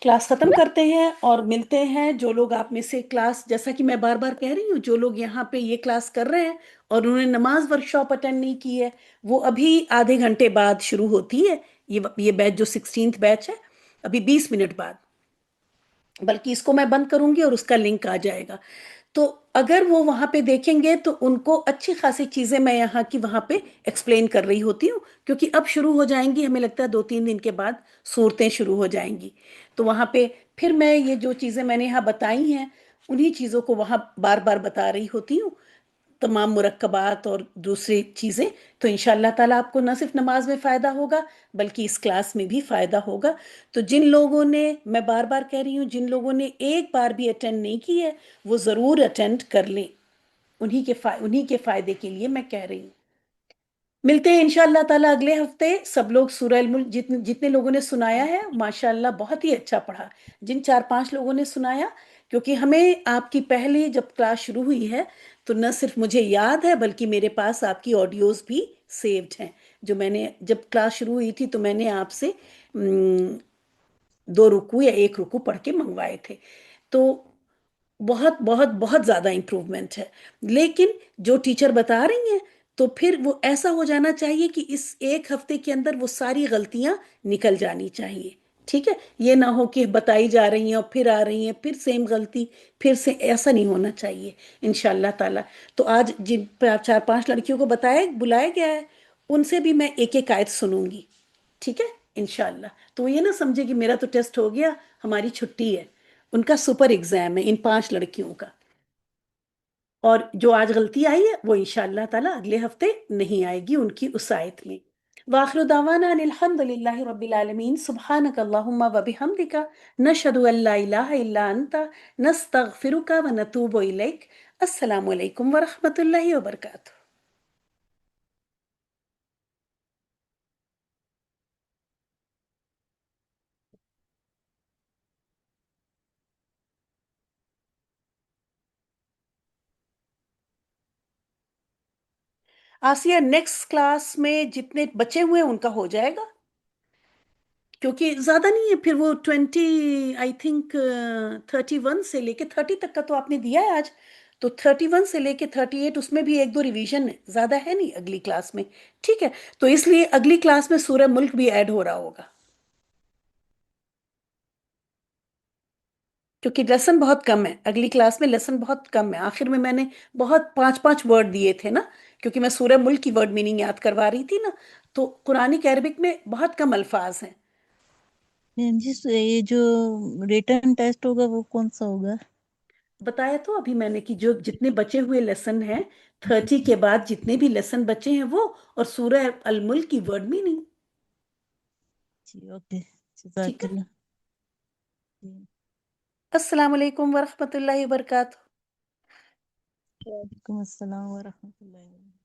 क्लास खत्म करते हैं और मिलते हैं। जो लोग आप में से क्लास, जैसा कि मैं बार बार कह रही हूँ, जो लोग यहाँ पे ये क्लास कर रहे हैं और उन्होंने नमाज वर्कशॉप अटेंड नहीं की है, वो अभी आधे घंटे बाद शुरू होती है। ये बैच जो 16th बैच है, अभी 20 मिनट बाद, बल्कि इसको मैं बंद करूंगी और उसका लिंक आ जाएगा। तो अगर वो वहां पे देखेंगे तो उनको अच्छी खासी चीजें मैं यहाँ की वहां पे एक्सप्लेन कर रही होती हूँ, क्योंकि अब शुरू हो जाएंगी, हमें लगता है 2-3 दिन के बाद सूरतें शुरू हो जाएंगी। तो वहां पे फिर मैं ये जो चीजें मैंने यहाँ बताई हैं, उन्हीं चीजों को वहां बार बार बता रही होती हूँ, तमाम मुरक्कबात और दूसरी चीज़ें। तो इंशाल्लाह ताला आपको न सिर्फ नमाज में फ़ायदा होगा, बल्कि इस क्लास में भी फ़ायदा होगा। तो जिन लोगों ने, मैं बार बार कह रही हूँ, जिन लोगों ने एक बार भी अटेंड नहीं की है, वो ज़रूर अटेंड कर लें। उन्हीं के फ़ायदे के लिए मैं कह रही हूँ। मिलते हैं इंशाल्लाह ताला अगले हफ्ते। सब लोग सूरह अल मुल्क, जितने जितने लोगों ने सुनाया है, माशाल्लाह बहुत ही अच्छा पढ़ा। जिन 4-5 लोगों ने सुनाया, क्योंकि हमें आपकी पहली जब क्लास शुरू हुई है, तो न सिर्फ मुझे याद है, बल्कि मेरे पास आपकी ऑडियोज भी सेव्ड हैं। जो मैंने जब क्लास शुरू हुई थी, तो मैंने आपसे 2 रुकू या 1 रुकू पढ़ के मंगवाए थे। तो बहुत बहुत बहुत ज़्यादा इम्प्रूवमेंट है। लेकिन जो टीचर बता रही हैं, तो फिर वो ऐसा हो जाना चाहिए कि इस एक हफ्ते के अंदर वो सारी गलतियां निकल जानी चाहिए, ठीक है। ये ना हो कि बताई जा रही हैं और फिर आ रही हैं, फिर सेम गलती, फिर से, ऐसा नहीं होना चाहिए इंशाल्लाह ताला। तो आज जिन 4-5 लड़कियों को बताया बुलाया गया है, उनसे भी मैं एक एक आयत सुनूंगी, ठीक है, इंशाल्लाह। तो वो ये ना समझे कि मेरा तो टेस्ट हो गया, हमारी छुट्टी है। उनका सुपर एग्जाम है इन 5 लड़कियों का। और जो आज गलती आई है, वो इंशाल्लाह ताला अगले हफ्ते नहीं आएगी उनकी उस आयत में। वाखिर दावाना अनिल हम्दुलिल्लाहि रब्बिल आलमीन, सुब्हानक अल्लाहुम्मा व बिहम्दिका, नशहदु अल्ला इलाहा इल्ला अंता, नस्तगफिरुका व नतूबु इलैक। अस्सलामु अलैकुम व रहमतुल्लाहि व बरकातुहू। आसिया, नेक्स्ट क्लास में जितने बचे हुए हैं उनका हो जाएगा, क्योंकि ज्यादा नहीं है। फिर वो 20, आई थिंक 31 से लेके 30 तक का तो आपने दिया है आज। تو 31 سے لے کے 38 اس میں بھی ایک دو ریویژن ہے، زیادہ ہے نہیں اگلی کلاس میں، ٹھیک ہے؟ تو اس لیے اگلی کلاس میں سورہ ملک بھی ایڈ ہو رہا ہوگا، کیونکہ لیسن بہت کم ہے، اگلی کلاس میں لیسن بہت کم ہے، آخر میں نے بہت 5 ورڈ دیے تھے نا، کیونکہ میں سورہ ملک کی ورڈ میننگ یاد کروا رہی تھی نا، تو قرآنک عربک میں بہت کم الفاظ ہیں۔ میم جی یہ جو ریٹن ٹیسٹ ہوگا وہ کون سا ہوگا؟ بتایا تو ابھی میں نے کہ جو جتنے بچے ہوئے لیسن ہیں 30 کے بعد جتنے بھی لیسن بچے ہیں وہ، اور سورہ الملک کی ورڈ میننگ، جی اوکے، ٹھیک جزاک ہے؟ اللہ۔ جی، السلام علیکم ورحمۃ اللہ وبرکاتہ۔ وعلیکم السلام ورحمۃ اللہ وبرکاتہ۔